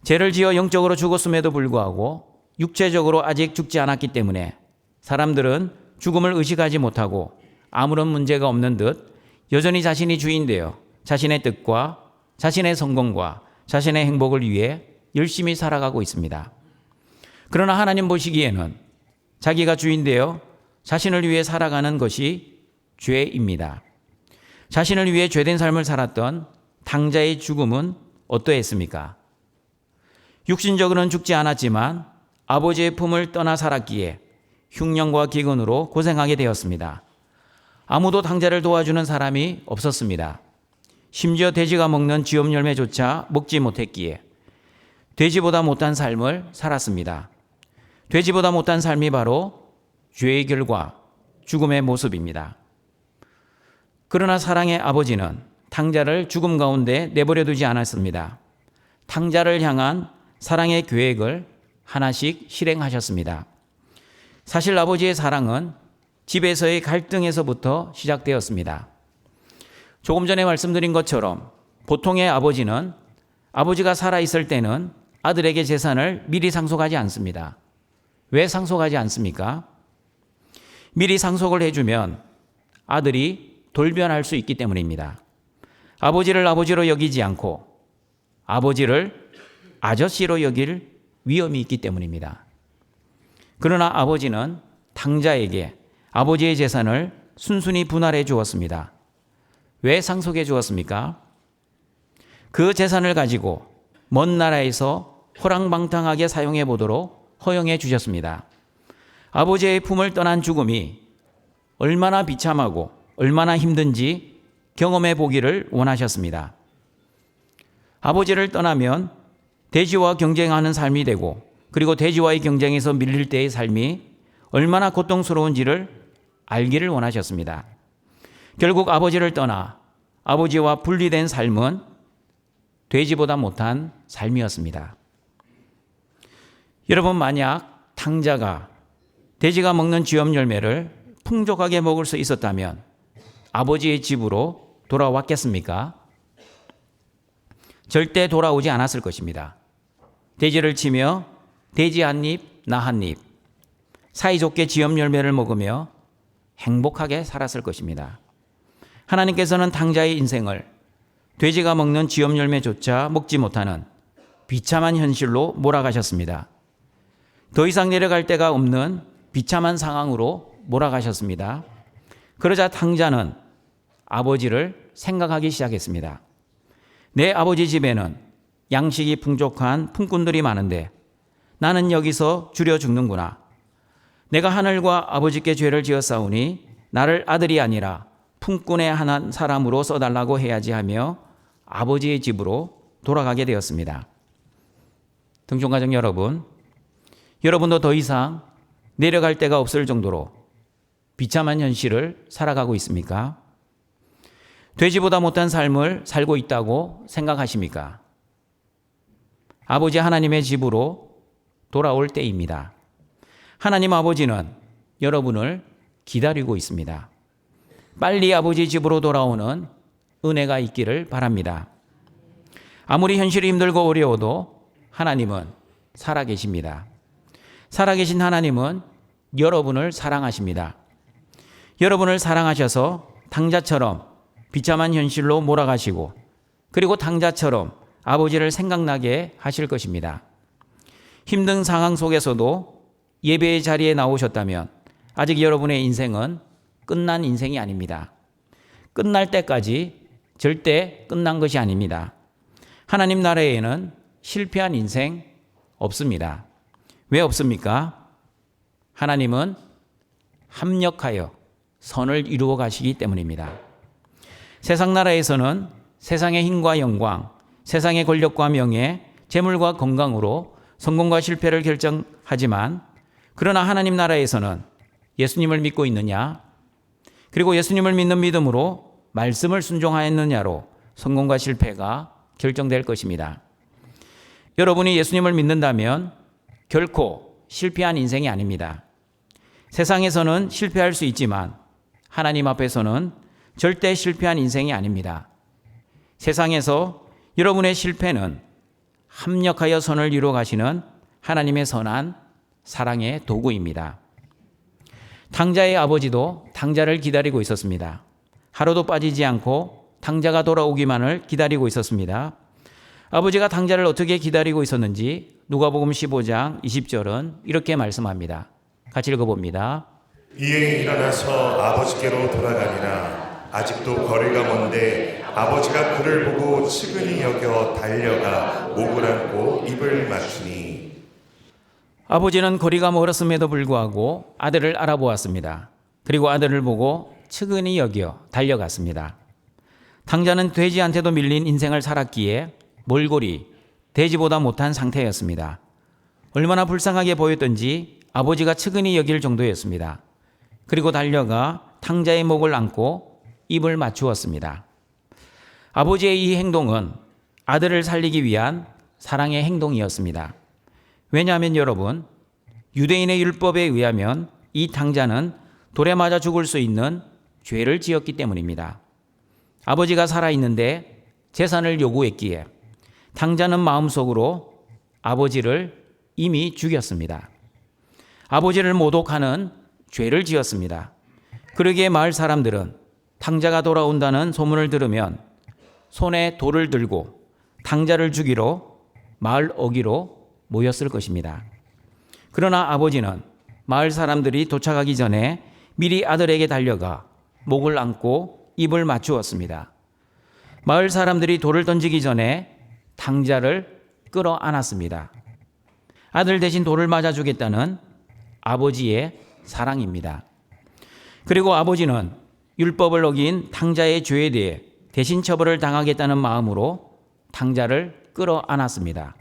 죄를 지어 영적으로 죽었음에도 불구하고 육체적으로 아직 죽지 않았기 때문에 사람들은 죽음을 의식하지 못하고 아무런 문제가 없는 듯 여전히 자신이 주인 되어 자신의 뜻과 자신의 성공과 자신의 행복을 위해 열심히 살아가고 있습니다. 그러나 하나님 보시기에는 자기가 주인 되어 자신을 위해 살아가는 것이 죄입니다. 자신을 위해 죄된 삶을 살았던 탕자의 죽음은 어떠했습니까? 육신적으로는 죽지 않았지만 아버지의 품을 떠나 살았기에 흉년과 기근으로 고생하게 되었습니다. 아무도 탕자를 도와주는 사람이 없었습니다. 심지어 돼지가 먹는 쥐업 열매조차 먹지 못했기에 돼지보다 못한 삶을 살았습니다. 돼지보다 못한 삶이 바로 죄의 결과, 죽음의 모습입니다. 그러나 사랑의 아버지는 탕자를 죽음 가운데 내버려 두지 않았습니다. 탕자를 향한 사랑의 계획을 하나씩 실행하셨습니다. 사실 아버지의 사랑은 집에서의 갈등에서부터 시작되었습니다. 조금 전에 말씀드린 것처럼 보통의 아버지는 아버지가 살아있을 때는 아들에게 재산을 미리 상속하지 않습니다. 왜 상속하지 않습니까? 미리 상속을 해주면 아들이 돌변할 수 있기 때문입니다. 아버지를 아버지로 여기지 않고 아버지를 아저씨로 여길 위험이 있기 때문입니다. 그러나 아버지는 탕자에게 아버지의 재산을 순순히 분할해 주었습니다. 왜 상속해 주었습니까? 그 재산을 가지고 먼 나라에서 호랑방탕하게 사용해 보도록 허용해 주셨습니다. 아버지의 품을 떠난 죽음이 얼마나 비참하고 얼마나 힘든지 경험해 보기를 원하셨습니다. 아버지를 떠나면 돼지와 경쟁하는 삶이 되고 그리고 돼지와의 경쟁에서 밀릴 때의 삶이 얼마나 고통스러운지를 알기를 원하셨습니다. 결국 아버지를 떠나 아버지와 분리된 삶은 돼지보다 못한 삶이었습니다. 여러분, 만약 탕자가 돼지가 먹는 쥐업 열매를 풍족하게 먹을 수 있었다면 아버지의 집으로 돌아왔겠습니까? 절대 돌아오지 않았을 것입니다. 돼지를 치며 돼지 한 입, 나 한 입, 사이좋게 쥐업 열매를 먹으며 행복하게 살았을 것입니다. 하나님께서는 탕자의 인생을 돼지가 먹는 쥐업 열매조차 먹지 못하는 비참한 현실로 몰아가셨습니다. 더 이상 내려갈 데가 없는 비참한 상황으로 몰아가셨습니다. 그러자 탕자는 아버지를 생각하기 시작했습니다. 내 아버지 집에는 양식이 풍족한 품꾼들이 많은데 나는 여기서 줄여 죽는구나. 내가 하늘과 아버지께 죄를 지었사오니 나를 아들이 아니라 품꾼의 한 사람으로 써달라고 해야지 하며 아버지의 집으로 돌아가게 되었습니다. 등촌가족 여러분, 여러분도 더 이상 내려갈 데가 없을 정도로 비참한 현실을 살아가고 있습니까? 돼지보다 못한 삶을 살고 있다고 생각하십니까? 아버지 하나님의 집으로 돌아올 때입니다. 하나님 아버지는 여러분을 기다리고 있습니다. 빨리 아버지 집으로 돌아오는 은혜가 있기를 바랍니다. 아무리 현실이 힘들고 어려워도 하나님은 살아계십니다. 살아계신 하나님은 여러분을 사랑하십니다. 여러분을 사랑하셔서 당자처럼 비참한 현실로 몰아가시고 그리고 당자처럼 아버지를 생각나게 하실 것입니다. 힘든 상황 속에서도 예배의 자리에 나오셨다면 아직 여러분의 인생은 끝난 인생이 아닙니다. 끝날 때까지 절대 끝난 것이 아닙니다. 하나님 나라에는 실패한 인생 없습니다. 왜 없습니까? 하나님은 합력하여 선을 이루어 가시기 때문입니다. 세상 나라에서는 세상의 힘과 영광, 세상의 권력과 명예, 재물과 건강으로 성공과 실패를 결정하지만 그러나 하나님 나라에서는 예수님을 믿고 있느냐, 그리고 예수님을 믿는 믿음으로 말씀을 순종하였느냐로 성공과 실패가 결정될 것입니다. 여러분이 예수님을 믿는다면 결코 실패한 인생이 아닙니다. 세상에서는 실패할 수 있지만 하나님 앞에서는 절대 실패한 인생이 아닙니다. 세상에서 여러분의 실패는 합력하여 선을 이루어 가시는 하나님의 선한 사랑의 도구입니다. 탕자의 아버지도 탕자를 기다리고 있었습니다. 하루도 빠지지 않고 탕자가 돌아오기만을 기다리고 있었습니다. 아버지가 탕자를 어떻게 기다리고 있었는지 누가복음 15장 20절은 이렇게 말씀합니다. 같이 읽어봅니다. 이에 일어나서 아버지께로 돌아가니라. 아직도 거리가 먼데 아버지가 그를 보고 측은히 여겨 달려가 목을 안고 입을 맞추니. 아버지는 거리가 멀었음에도 불구하고 아들을 알아보았습니다. 그리고 아들을 보고 측은히 여겨 달려갔습니다. 탕자는 돼지한테도 밀린 인생을 살았기에 몰골이 돼지보다 못한 상태였습니다. 얼마나 불쌍하게 보였던지 아버지가 측은히 여길 정도였습니다. 그리고 달려가 탕자의 목을 안고 입을 맞추었습니다. 아버지의 이 행동은 아들을 살리기 위한 사랑의 행동이었습니다. 왜냐하면 여러분, 유대인의 율법에 의하면 이 탕자는 돌에 맞아 죽을 수 있는 죄를 지었기 때문입니다. 아버지가 살아있는데 재산을 요구했기에 탕자는 마음속으로 아버지를 이미 죽였습니다. 아버지를 모독하는 죄를 지었습니다. 그러기에 마을 사람들은 탕자가 돌아온다는 소문을 들으면 손에 돌을 들고 탕자를 죽이러 마을 어귀로 모였을 것입니다. 그러나 아버지는 마을 사람들이 도착하기 전에 미리 아들에게 달려가 목을 안고 입을 맞추었습니다. 마을 사람들이 돌을 던지기 전에 탕자를 끌어안았습니다. 아들 대신 돌을 맞아 주겠다는 아버지의 사랑입니다. 그리고 아버지는 율법을 어긴 탕자의 죄에 대해 대신 처벌을 당하겠다는 마음으로 탕자를 끌어안았습니다.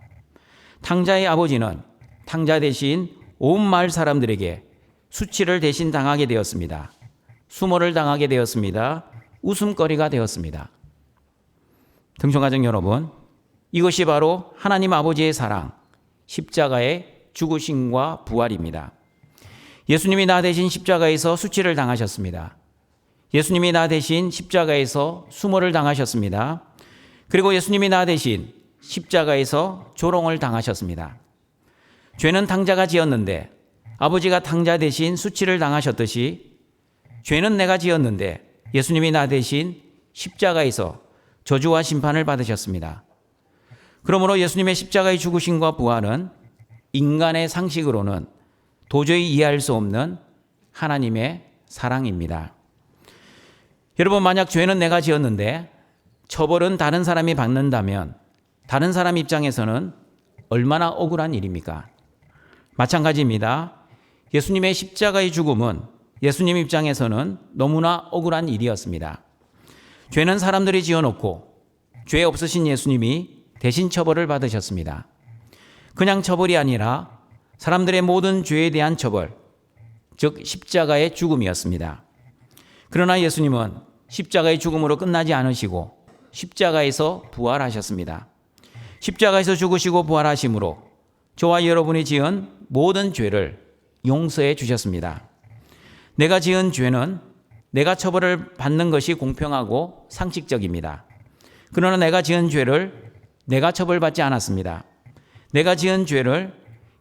탕자의 아버지는 탕자 대신 온 마을 사람들에게 수치를 대신 당하게 되었습니다. 수모를 당하게 되었습니다. 웃음거리가 되었습니다. 등촌가족 여러분, 이것이 바로 하나님 아버지의 사랑, 십자가의 죽으심과 부활입니다. 예수님이 나 대신 십자가에서 수치를 당하셨습니다. 예수님이 나 대신 십자가에서 수모를 당하셨습니다. 그리고 예수님이 나 대신 십자가에서 조롱을 당하셨습니다. 죄는 탕자가 지었는데 아버지가 탕자 대신 수치를 당하셨듯이 죄는 내가 지었는데 예수님이 나 대신 십자가에서 저주와 심판을 받으셨습니다. 그러므로 예수님의 십자가의 죽으심과 부활은 인간의 상식으로는 도저히 이해할 수 없는 하나님의 사랑입니다. 여러분, 만약 죄는 내가 지었는데 처벌은 다른 사람이 받는다면 다른 사람 입장에서는 얼마나 억울한 일입니까? 마찬가지입니다. 예수님의 십자가의 죽음은 예수님 입장에서는 너무나 억울한 일이었습니다. 죄는 사람들이 지어놓고 죄 없으신 예수님이 대신 처벌을 받으셨습니다. 그냥 처벌이 아니라 사람들의 모든 죄에 대한 처벌, 즉 십자가의 죽음이었습니다. 그러나 예수님은 십자가의 죽음으로 끝나지 않으시고 십자가에서 부활하셨습니다. 십자가에서 죽으시고 부활하심으로 저와 여러분이 지은 모든 죄를 용서해 주셨습니다. 내가 지은 죄는 내가 처벌을 받는 것이 공평하고 상식적입니다. 그러나 내가 지은 죄를 내가 처벌받지 않았습니다. 내가 지은 죄를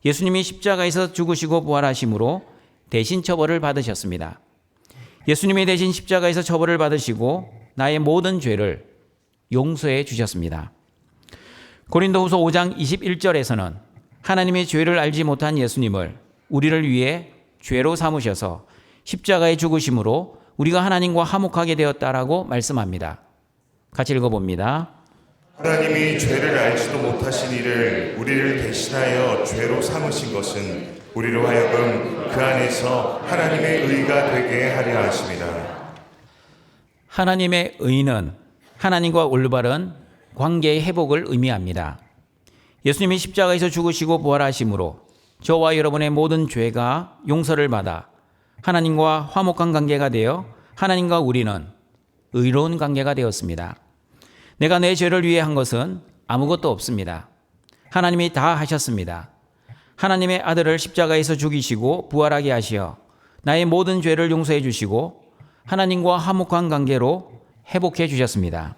예수님이 십자가에서 죽으시고 부활하심으로 대신 처벌을 받으셨습니다. 예수님이 대신 십자가에서 처벌을 받으시고 나의 모든 죄를 용서해 주셨습니다. 고린도후서 5장 21절에서는 하나님의 죄를 알지 못한 예수님을 우리를 위해 죄로 삼으셔서 십자가에 죽으심으로 우리가 하나님과 화목하게 되었다라고 말씀합니다. 같이 읽어봅니다. 하나님이 죄를 알지도 못하신 이를 우리를 대신하여 죄로 삼으신 것은 우리로 하여금 그 안에서 하나님의 의가 되게 하려 하심이다. 하나님의 의는 하나님과 올바른 관계의 회복을 의미합니다. 예수님이 십자가에서 죽으시고 부활하심으로 저와 여러분의 모든 죄가 용서를 받아 하나님과 화목한 관계가 되어 하나님과 우리는 의로운 관계가 되었습니다. 내가 내 죄를 위해 한 것은 아무것도 없습니다. 하나님이 다 하셨습니다. 하나님의 아들을 십자가에서 죽이시고 부활하게 하시어 나의 모든 죄를 용서해 주시고 하나님과 화목한 관계로 회복해 주셨습니다.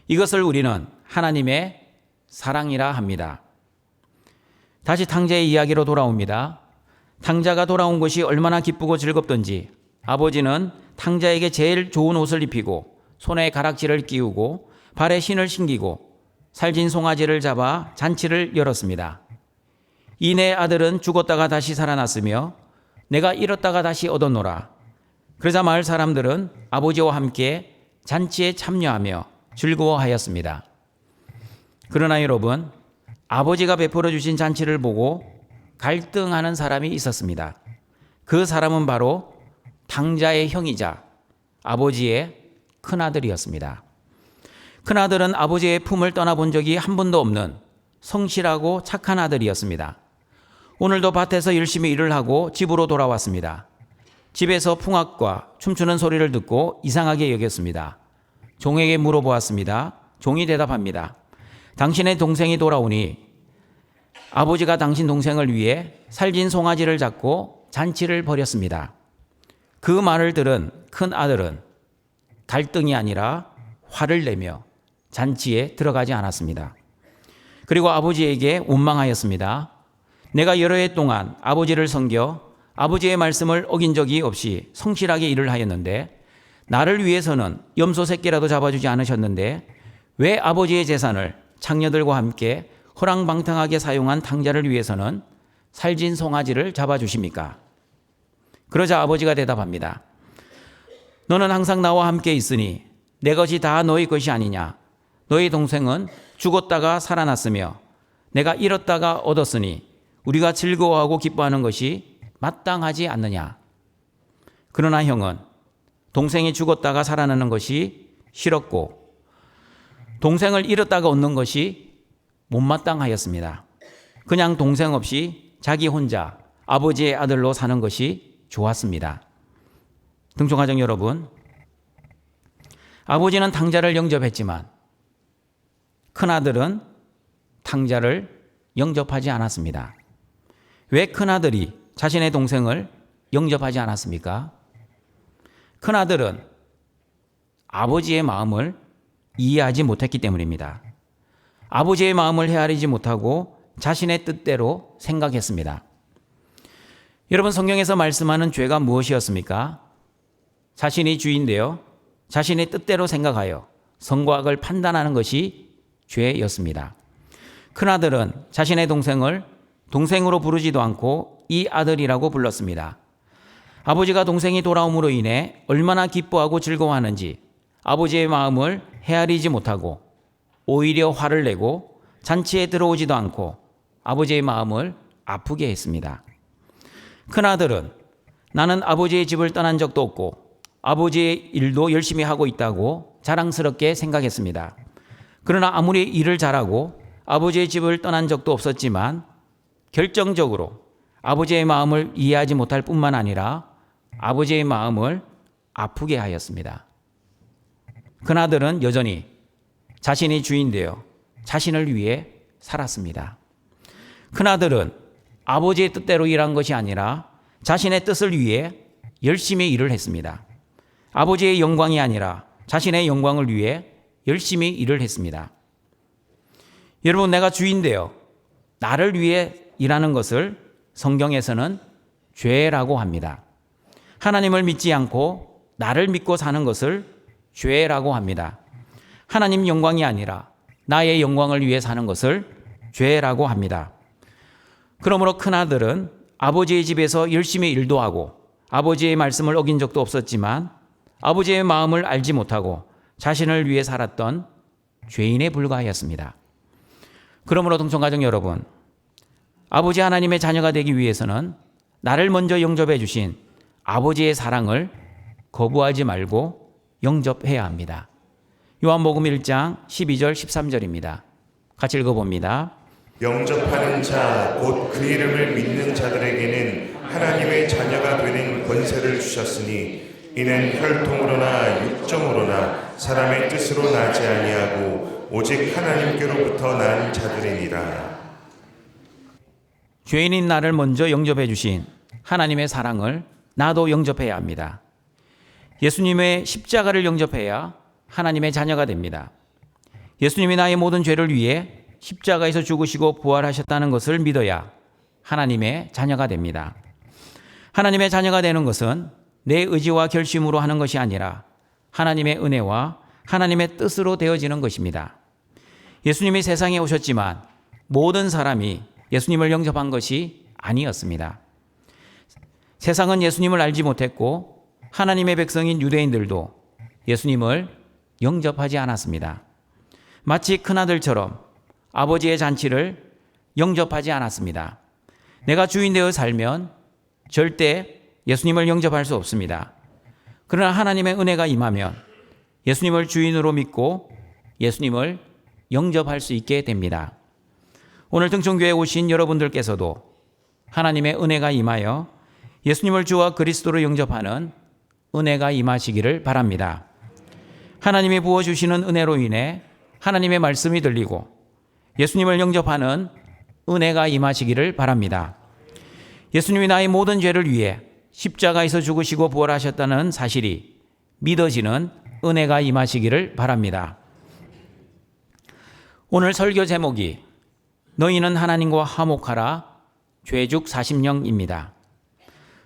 이것을 우리는 하나님의 사랑이라 합니다. 다시 탕자의 이야기로 돌아옵니다. 탕자가 돌아온 것이 얼마나 기쁘고 즐겁던지 아버지는 탕자에게 제일 좋은 옷을 입히고 손에 가락지를 끼우고 발에 신을 신기고 살진 송아지를 잡아 잔치를 열었습니다. 이 내 아들은 죽었다가 다시 살아났으며 내가 잃었다가 다시 얻었노라. 그러자 마을 사람들은 아버지와 함께 잔치에 참여하며 즐거워하였습니다. 그러나 여러분, 아버지가 베풀어 주신 잔치를 보고 갈등하는 사람이 있었습니다. 그 사람은 바로 탕자의 형이자 아버지의 큰아들이었습니다. 큰아들은 아버지의 품을 떠나본 적이 한 번도 없는 성실하고 착한 아들이었습니다. 오늘도 밭에서 열심히 일을 하고 집으로 돌아왔습니다. 집에서 풍악과 춤추는 소리를 듣고 이상하게 여겼습니다. 종에게 물어보았습니다. 종이 대답합니다. 당신의 동생이 돌아오니 아버지가 당신 동생을 위해 살진 송아지를 잡고 잔치를 벌였습니다. 그 말을 들은 큰 아들은 갈등이 아니라 화를 내며 잔치에 들어가지 않았습니다. 그리고 아버지에게 원망하였습니다. 내가 여러 해 동안 아버지를 섬겨 아버지의 말씀을 어긴 적이 없이 성실하게 일을 하였는데 나를 위해서는 염소 새끼라도 잡아주지 않으셨는데 왜 아버지의 재산을 창녀들과 함께 허랑방탕하게 사용한 탕자를 위해서는 살진 송아지를 잡아주십니까? 그러자 아버지가 대답합니다. 너는 항상 나와 함께 있으니 내 것이 다 너희 것이 아니냐? 너희 동생은 죽었다가 살아났으며 내가 잃었다가 얻었으니 우리가 즐거워하고 기뻐하는 것이 마땅하지 않느냐? 그러나 형은 동생이 죽었다가 살아나는 것이 싫었고 동생을 잃었다가 얻는 것이 못마땅하였습니다. 그냥 동생 없이 자기 혼자 아버지의 아들로 사는 것이 좋았습니다. 등촌가정 여러분, 아버지는 탕자를 영접했지만 큰아들은 탕자를 영접하지 않았습니다. 왜 큰아들이 자신의 동생을 영접하지 않았습니까? 큰아들은 아버지의 마음을 이해하지 못했기 때문입니다. 아버지의 마음을 헤아리지 못하고 자신의 뜻대로 생각했습니다. 여러분, 성경에서 말씀하는 죄가 무엇이었습니까? 자신이 주인되어 자신의 뜻대로 생각하여 선과 악을 판단하는 것이 죄였습니다. 큰아들은 자신의 동생을 동생으로 부르지도 않고 이 아들이라고 불렀습니다. 아버지가 동생이 돌아옴으로 인해 얼마나 기뻐하고 즐거워하는지 아버지의 마음을 헤아리지 못하고 오히려 화를 내고 잔치에 들어오지도 않고 아버지의 마음을 아프게 했습니다. 큰아들은 나는 아버지의 집을 떠난 적도 없고 아버지의 일도 열심히 하고 있다고 자랑스럽게 생각했습니다. 그러나 아무리 일을 잘하고 아버지의 집을 떠난 적도 없었지만 결정적으로 아버지의 마음을 이해하지 못할 뿐만 아니라 아버지의 마음을 아프게 하였습니다. 그나들은 여전히 자신이 주인 되어 자신을 위해 살았습니다. 그나들은 아버지의 뜻대로 일한 것이 아니라 자신의 뜻을 위해 열심히 일을 했습니다. 아버지의 영광이 아니라 자신의 영광을 위해 열심히 일을 했습니다. 여러분, 내가 주인 되어 나를 위해 일하는 것을 성경에서는 죄라고 합니다. 하나님을 믿지 않고 나를 믿고 사는 것을 죄라고 합니다. 하나님 영광이 아니라 나의 영광을 위해 사는 것을 죄라고 합니다. 그러므로 큰아들은 아버지의 집에서 열심히 일도 하고 아버지의 말씀을 어긴 적도 없었지만 아버지의 마음을 알지 못하고 자신을 위해 살았던 죄인에 불과하였습니다. 그러므로 동청가족 여러분, 아버지 하나님의 자녀가 되기 위해서는 나를 먼저 영접해 주신 아버지의 사랑을 거부하지 말고 영접해야 합니다. 요한복음 1장 12절 13절입니다. 같이 읽어봅니다. 영접하는 자 곧 그 이름을 믿는 자들에게는 하나님의 자녀가 되는 권세를 주셨으니 이는 혈통으로나 육정으로나 사람의 뜻으로 나지 아니하고 오직 하나님께로부터 난 자들이니라. 죄인인 나를 먼저 영접해 주신 하나님의 사랑을 나도 영접해야 합니다. 예수님의 십자가를 영접해야 하나님의 자녀가 됩니다. 예수님이 나의 모든 죄를 위해 십자가에서 죽으시고 부활하셨다는 것을 믿어야 하나님의 자녀가 됩니다. 하나님의 자녀가 되는 것은 내 의지와 결심으로 하는 것이 아니라 하나님의 은혜와 하나님의 뜻으로 되어지는 것입니다. 예수님이 세상에 오셨지만 모든 사람이 예수님을 영접한 것이 아니었습니다. 세상은 예수님을 알지 못했고 하나님의 백성인 유대인들도 예수님을 영접하지 않았습니다. 마치 큰아들처럼 아버지의 잔치를 영접하지 않았습니다. 내가 주인 되어 살면 절대 예수님을 영접할 수 없습니다. 그러나 하나님의 은혜가 임하면 예수님을 주인으로 믿고 예수님을 영접할 수 있게 됩니다. 오늘 등촌교회에 오신 여러분들께서도 하나님의 은혜가 임하여 예수님을 주와 그리스도로 영접하는 은혜가 임하시기를 바랍니다. 하나님이 부어주시는 은혜로 인해 하나님의 말씀이 들리고 예수님을 영접하는 은혜가 임하시기를 바랍니다. 예수님이 나의 모든 죄를 위해 십자가에서 죽으시고 부활하셨다는 사실이 믿어지는 은혜가 임하시기를 바랍니다. 오늘 설교 제목이 너희는 하나님과 화목하라 죄죽 40령입니다.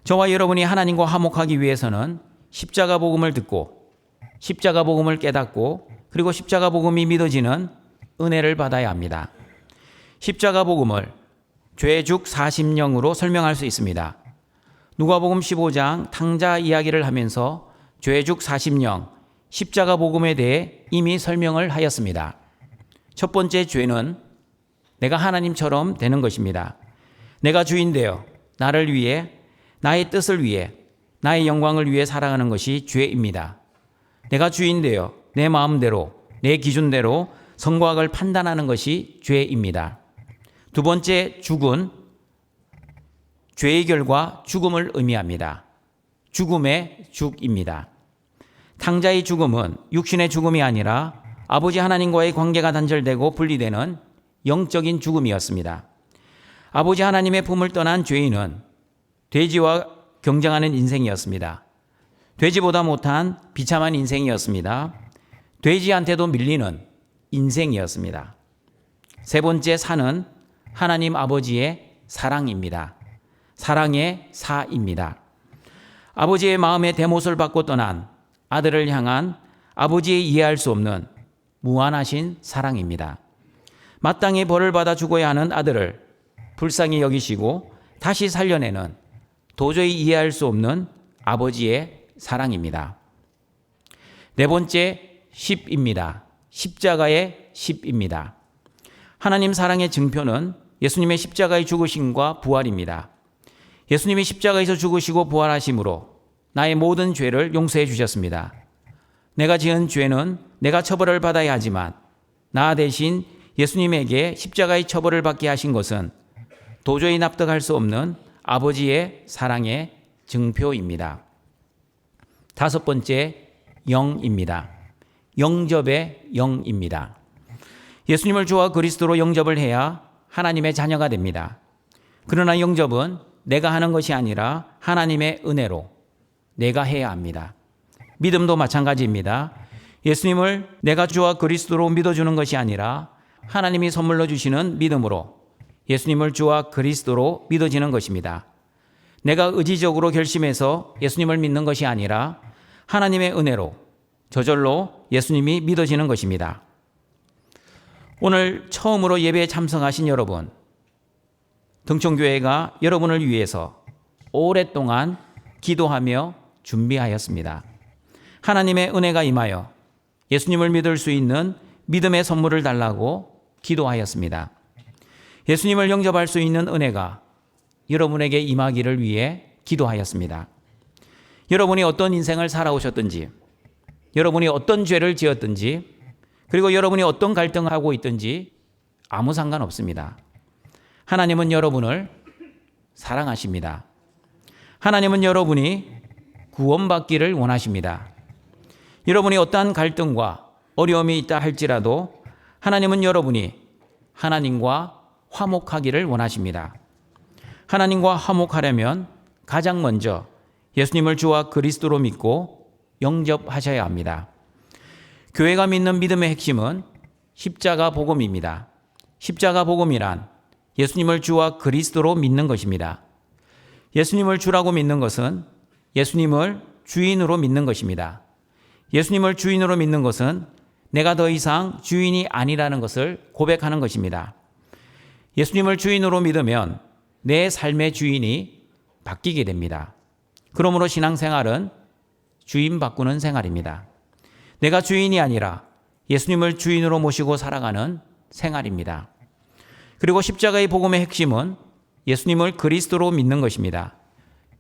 저와 여러분이 하나님과 화목하기 위해서는 십자가 복음을 듣고 십자가 복음을 깨닫고 그리고 십자가 복음이 믿어지는 은혜를 받아야 합니다. 십자가 복음을 죄죽 40령으로 설명할 수 있습니다. 누가복음 15장 탕자 이야기를 하면서 죄죽 40령 십자가 복음에 대해 이미 설명을 하였습니다. 첫 번째 죄는 내가 하나님처럼 되는 것입니다. 내가 주인 되어 나를 위해 나의 뜻을 위해 나의 영광을 위해 살아가는 것이 죄입니다. 내가 주인 되어 내 마음대로 내 기준대로 선과 악을 판단하는 것이 죄입니다. 두 번째 죽은 죄의 결과 죽음을 의미합니다. 죽음의 죽입니다. 탕자의 죽음은 육신의 죽음이 아니라 아버지 하나님과의 관계가 단절되고 분리되는 영적인 죽음이었습니다. 아버지 하나님의 품을 떠난 죄인은 돼지와 경쟁하는 인생이었습니다. 돼지보다 못한 비참한 인생이었습니다. 돼지한테도 밀리는 인생이었습니다. 세 번째 사는 하나님 아버지의 사랑입니다. 사랑의 사입니다. 아버지의 마음의 대못을 받고 떠난 아들을 향한 아버지의 이해할 수 없는 무한하신 사랑입니다. 마땅히 벌을 받아 죽어야 하는 아들을 불쌍히 여기시고 다시 살려내는 도저히 이해할 수 없는 아버지의 사랑입니다. 네 번째 십입니다. 십자가의 십입니다. 하나님 사랑의 증표는 예수님의 십자가의 죽으심과 부활입니다. 예수님이 십자가에서 죽으시고 부활하심으로 나의 모든 죄를 용서해 주셨습니다. 내가 지은 죄는 내가 처벌을 받아야 하지만 나 대신 예수님에게 십자가의 처벌을 받게 하신 것은 도저히 납득할 수 없는 아버지의 사랑의 증표입니다. 다섯 번째, 영입니다. 영접의 영입니다. 예수님을 주와 그리스도로 영접을 해야 하나님의 자녀가 됩니다. 그러나 영접은 내가 하는 것이 아니라 하나님의 은혜로 내가 해야 합니다. 믿음도 마찬가지입니다. 예수님을 내가 주와 그리스도로 믿어주는 것이 아니라 하나님이 선물로 주시는 믿음으로 예수님을 주와 그리스도로 믿어지는 것입니다. 내가 의지적으로 결심해서 예수님을 믿는 것이 아니라 하나님의 은혜로 저절로 예수님이 믿어지는 것입니다. 오늘 처음으로 예배에 참석하신 여러분, 등촌교회가 여러분을 위해서 오랫동안 기도하며 준비하였습니다. 하나님의 은혜가 임하여 예수님을 믿을 수 있는 믿음의 선물을 달라고 기도하였습니다. 예수님을 영접할 수 있는 은혜가 여러분에게 임하기를 위해 기도하였습니다. 여러분이 어떤 인생을 살아오셨든지, 여러분이 어떤 죄를 지었든지, 그리고 여러분이 어떤 갈등을 하고 있든지 아무 상관없습니다. 하나님은 여러분을 사랑하십니다. 하나님은 여러분이 구원받기를 원하십니다. 여러분이 어떠한 갈등과 어려움이 있다 할지라도 하나님은 여러분이 하나님과 화목하기를 원하십니다. 하나님과 화목하려면 가장 먼저 예수님을 주와 그리스도로 믿고 영접하셔야 합니다. 교회가 믿는 믿음의 핵심은 십자가 복음입니다. 십자가 복음이란 예수님을 주와 그리스도로 믿는 것입니다. 예수님을 주라고 믿는 것은 예수님을 주인으로 믿는 것입니다. 예수님을 주인으로 믿는 것은 내가 더 이상 주인이 아니라는 것을 고백하는 것입니다. 예수님을 주인으로 믿으면 내 삶의 주인이 바뀌게 됩니다. 그러므로 신앙생활은 주인 바꾸는 생활입니다. 내가 주인이 아니라 예수님을 주인으로 모시고 살아가는 생활입니다. 그리고 십자가의 복음의 핵심은 예수님을 그리스도로 믿는 것입니다.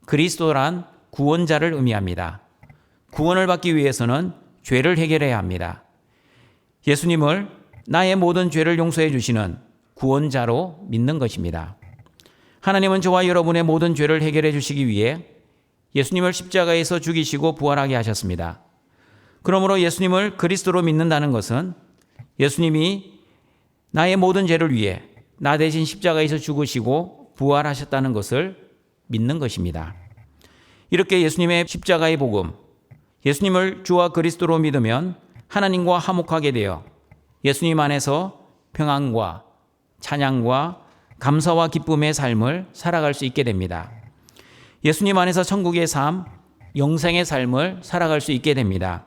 그리스도란 구원자를 의미합니다. 구원을 받기 위해서는 죄를 해결해야 합니다. 예수님을 나의 모든 죄를 용서해 주시는 구원자로 믿는 것입니다. 하나님은 저와 여러분의 모든 죄를 해결해 주시기 위해 예수님을 십자가에서 죽이시고 부활하게 하셨습니다. 그러므로 예수님을 그리스도로 믿는다는 것은 예수님이 나의 모든 죄를 위해 나 대신 십자가에서 죽으시고 부활하셨다는 것을 믿는 것입니다. 이렇게 예수님의 십자가의 복음, 예수님을 주와 그리스도로 믿으면 하나님과 화목하게 되어 예수님 안에서 평안과 찬양과 감사와 기쁨의 삶을 살아갈 수 있게 됩니다. 예수님 안에서 천국의 삶, 영생의 삶을 살아갈 수 있게 됩니다.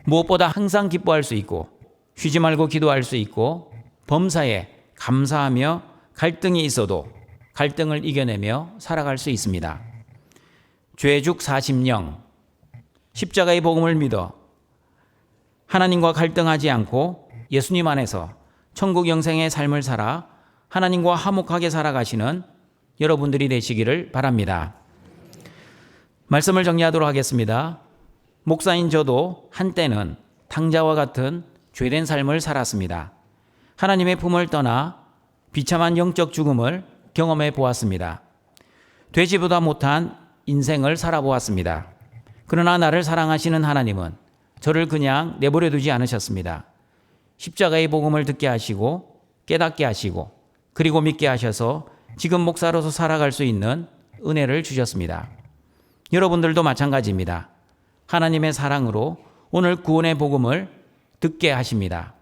무엇보다 항상 기뻐할 수 있고 쉬지 말고 기도할 수 있고 범사에 감사하며 갈등이 있어도 갈등을 이겨내며 살아갈 수 있습니다. 죄죽 40령, 십자가의 복음을 믿어 하나님과 갈등하지 않고 예수님 안에서 천국 영생의 삶을 살아 하나님과 화목하게 살아가시는 여러분들이 되시기를 바랍니다. 말씀을 정리하도록 하겠습니다. 목사인 저도 한때는 탕자와 같은 죄된 삶을 살았습니다. 하나님의 품을 떠나 비참한 영적 죽음을 경험해 보았습니다. 되지보다 못한 인생을 살아보았습니다. 그러나 나를 사랑하시는 하나님은 저를 그냥 내버려 두지 않으셨습니다. 십자가의 복음을 듣게 하시고 깨닫게 하시고 그리고 믿게 하셔서 지금 목사로서 살아갈 수 있는 은혜를 주셨습니다. 여러분들도 마찬가지입니다. 하나님의 사랑으로 오늘 구원의 복음을 듣게 하십니다.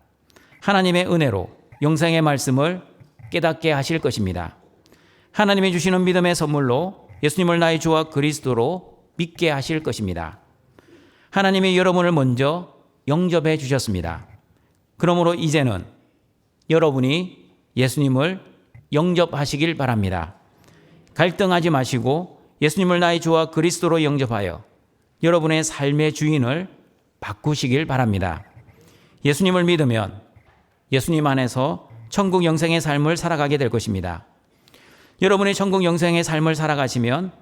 하나님의 은혜로 영생의 말씀을 깨닫게 하실 것입니다. 하나님이 주시는 믿음의 선물로 예수님을 나의 주와 그리스도로 믿게 하실 것입니다. 하나님이 여러분을 먼저 영접해 주셨습니다. 그러므로 이제는 여러분이 예수님을 영접하시길 바랍니다. 갈등하지 마시고 예수님을 나의 주와 그리스도로 영접하여 여러분의 삶의 주인을 바꾸시길 바랍니다. 예수님을 믿으면 예수님 안에서 천국 영생의 삶을 살아가게 될 것입니다. 여러분의 천국 영생의 삶을 살아가시면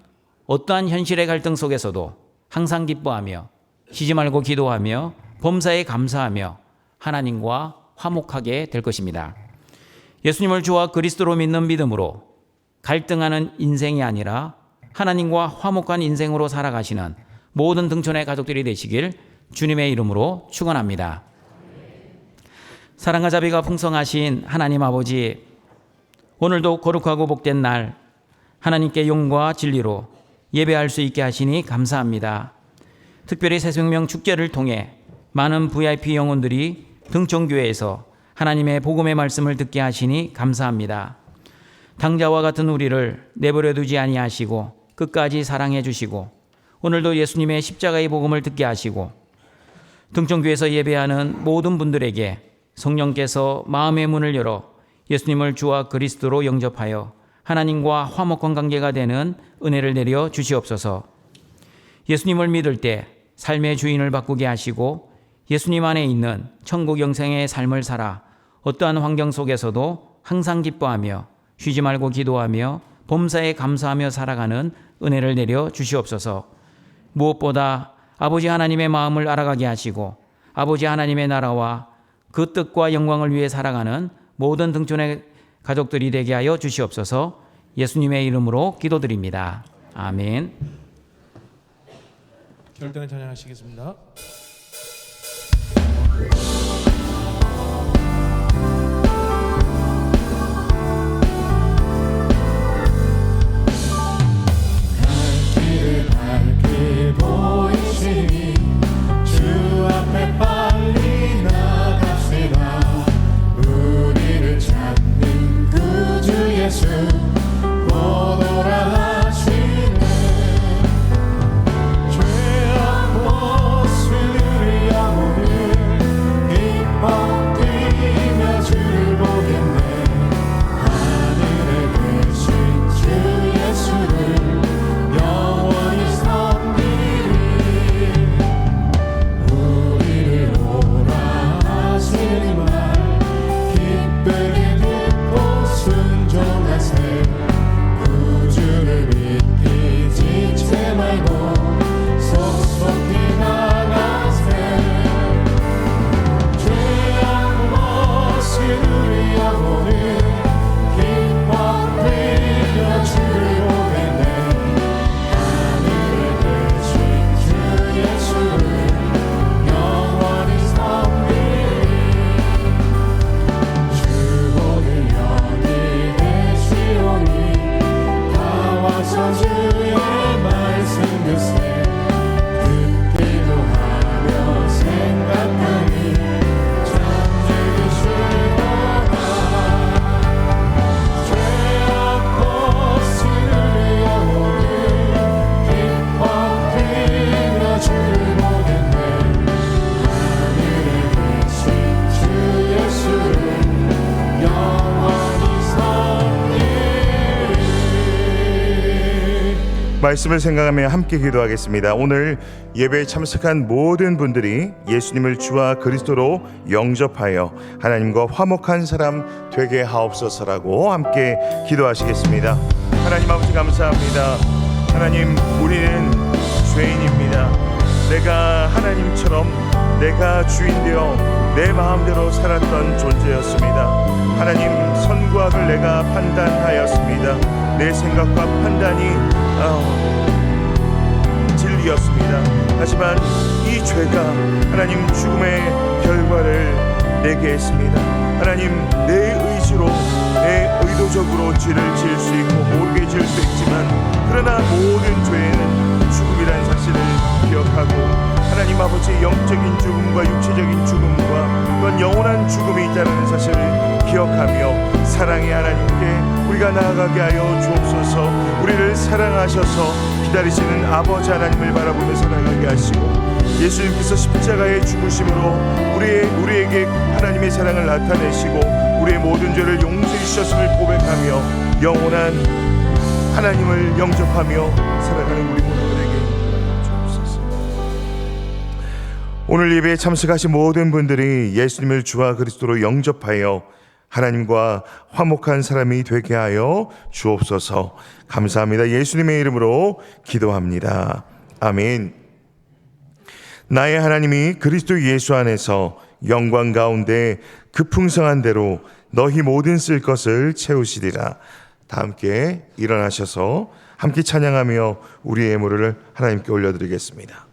어떠한 현실의 갈등 속에서도 항상 기뻐하며 쉬지 말고 기도하며 범사에 감사하며 하나님과 화목하게 될 것입니다. 예수님을 주와 그리스도로 믿는 믿음으로 갈등하는 인생이 아니라 하나님과 화목한 인생으로 살아가시는 모든 등촌의 가족들이 되시길 주님의 이름으로 축원합니다. 사랑과 자비가 풍성하신 하나님 아버지, 오늘도 거룩하고 복된 날 하나님께 용과 진리로 예배할 수 있게 하시니 감사합니다. 특별히 새생명 축제를 통해 많은 VIP 영혼들이 등촌교회에서 하나님의 복음의 말씀을 듣게 하시니 감사합니다. 당자와 같은 우리를 내버려 두지 아니하시고 끝까지 사랑해 주시고 오늘도 예수님의 십자가의 복음을 듣게 하시고 등촌교회에서 예배하는 모든 분들에게 성령께서 마음의 문을 열어 예수님을 주와 그리스도로 영접하여 하나님과 화목한 관계가 되는 은혜를 내려 주시옵소서. 예수님을 믿을 때 삶의 주인을 바꾸게 하시고 예수님 안에 있는 천국 영생의 삶을 살아 어떠한 환경 속에서도 항상 기뻐하며 쉬지 말고 기도하며 범사에 감사하며 살아가는 은혜를 내려 주시옵소서. 무엇보다 아버지 하나님의 마음을 알아가게 하시고 아버지 하나님의 나라와 그 뜻과 영광을 위해 살아가는 모든 등촌의 가족들이 되게 하여 주시옵소서. 예수님의 이름으로 기도드립니다. 아멘. 결단을 찬양하시겠습니다. 길을 밝게 보이시니 주 앞에 빨리 나갑시다. 우리를 찾는 구주 예수 곧 오라 하시네. 죄악 모습 우리 영혼을 기뻐 뛰며 주를 보겠네. 하늘에 계신 주 예수를 영원히 섬기리. 우리를 오라 하시는 말 기쁘게 듣고 순종하세. 구주를 믿기 지체 말고 속속히 나가세. 죄악 모습 우리 영혼을 기뻐 뛰며 주를 보겠네. 하늘에 계신 주 예수를 영원히 섬기리. 주복을 여기 계시오니 다 와서 주의 말씀 듣세. 듣기도 하며 생각하니 참 즐기시로다. 죄악 모습 우리 영혼을 기뻐 뛰며 주를 보겠네. 하늘에 계신 주 예수를 영원히 섬기리. 말씀을 생각하며 함께 기도하겠습니다. 오늘 예배에 참석한 모든 분들이 예수님을 주와 그리스도로 영접하여 하나님과 화목한 사람 되게 하옵소서라고 함께 기도하시겠습니다. 하나님 아버지 감사합니다. 하나님, 우리는 죄인입니다. 내가 하나님처럼 내가 주인되어 내 마음대로 살았던 존재였습니다. 하나님, 선과 악을 내가 판단하였습니다. 내 생각과 판단이 진리였습니다. 하지만 이 죄가 하나님 죽음의 결과를 내게 했습니다. 하나님, 내 의지로 내 의도적으로 죄를 지을 수 있고 모르게 지을 수 있지만 그러나 모든 죄에는 죽음이라는 사실을 기억하고 하나님 아버지 영적인 죽음과 육체적인 죽음과 또한 영원한 죽음이 있다는 사실을 기억하며 사랑의 하나님께 우리가 나아가게 하여 주옵소서. 우리를 사랑하셔서 기다리시는 아버지 하나님을 바라보며 살아가게 하시고 예수님께서 십자가의 죽으심으로 우리에게 하나님의 사랑을 나타내시고 우리의 모든 죄를 용서해 주셨음을 고백하며 영원한 하나님을 영접하며 살아가는 우리 모두에게 주옵소서. 오늘 예배에 참석하신 모든 분들이 예수님을 주와 그리스도로 영접하여 하나님과 화목한 사람이 되게 하여 주옵소서. 감사합니다. 예수님의 이름으로 기도합니다. 아멘. 나의 하나님이 그리스도 예수 안에서 영광 가운데 그 풍성한 대로 너희 모든 쓸 것을 채우시리라. 다 함께 일어나셔서 함께 찬양하며 우리의 예물을 하나님께 올려드리겠습니다.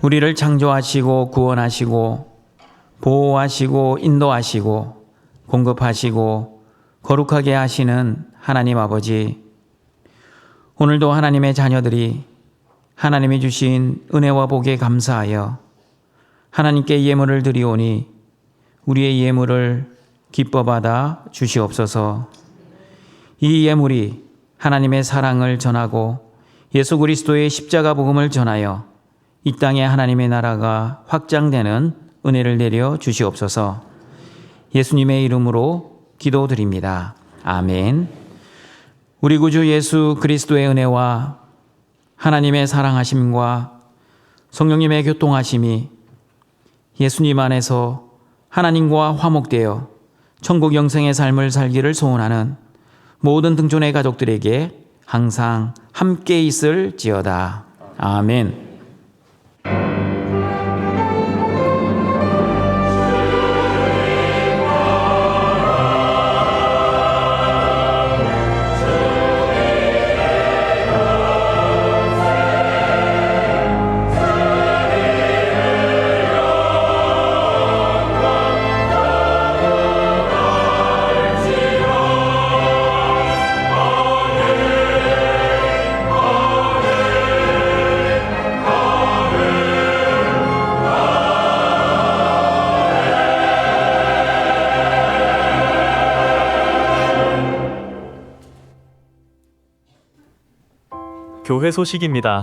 우리를 창조하시고 구원하시고 보호하시고 인도하시고 공급하시고 거룩하게 하시는 하나님 아버지, 오늘도 하나님의 자녀들이 하나님이 주신 은혜와 복에 감사하여 하나님께 예물을 드리오니 우리의 예물을 기뻐 받아 주시옵소서. 이 예물이 하나님의 사랑을 전하고 예수 그리스도의 십자가 복음을 전하여 이 땅에 하나님의 나라가 확장되는 은혜를 내려 주시옵소서. 예수님의 이름으로 기도드립니다. 아멘. 우리 구주 예수 그리스도의 은혜와 하나님의 사랑하심과 성령님의 교통하심이 예수님 안에서 하나님과 화목되어 천국 영생의 삶을 살기를 소원하는 모든 등존의 가족들에게 항상 함께 있을지어다. 아멘. 교회 소식입니다.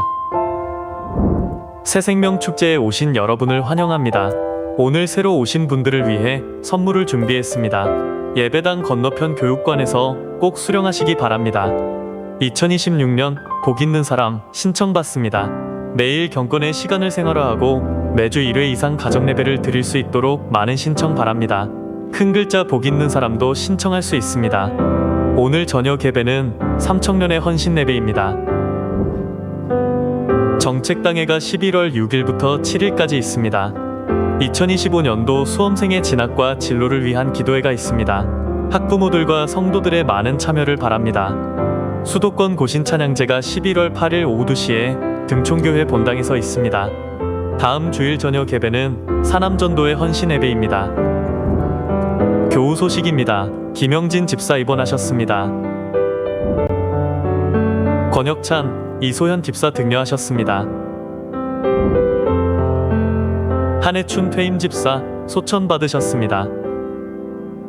새생명 축제에 오신 여러분을 환영합니다. 오늘 새로 오신 분들을 위해 선물을 준비했습니다. 예배당 건너편 교육관에서 꼭 수령하시기 바랍니다. 2026년 복 있는 사람 신청받습니다. 매일 경건의 시간을 생활화하고 매주 1회 이상 가정예배를 드릴 수 있도록 많은 신청 바랍니다. 큰 글자 복 있는 사람도 신청할 수 있습니다. 오늘 저녁 예배는 삼청년의 헌신 예배입니다. 정책당회가 11월 6일부터 7일까지 있습니다. 2025년도 수험생의 진학과 진로를 위한 기도회가 있습니다. 학부모들과 성도들의 많은 참여를 바랍니다. 수도권 고신찬양제가 11월 8일 오후 2시에 등촌교회 본당에서 있습니다. 다음 주일 저녁 예배는 사남전도의 헌신 예배입니다. 교우 소식입니다. 김영진 집사 입원하셨습니다. 권혁찬, 이소현 집사 등려하셨습니다. 한해춘 퇴임 집사 소천 받으셨습니다.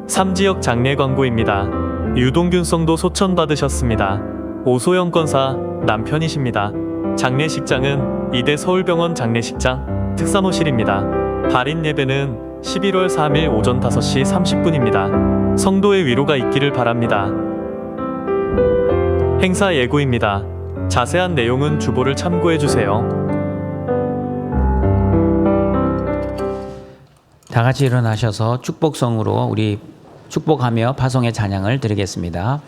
3지역 장례 광고입니다. 유동균 성도 소천 받으셨습니다. 오소영 권사 남편이십니다. 장례식장은 이대 서울병원 장례식장 특사무실입니다. 발인 예배는 11월 3일 오전 5시 30분입니다. 성도의 위로가 있기를 바랍니다. 행사 예고입니다. 자세한 내용은 주보를 참고해 주세요. 다 같이 일어나셔서 축복성으로 우리 축복하며 파송의 찬양을 드리겠습니다.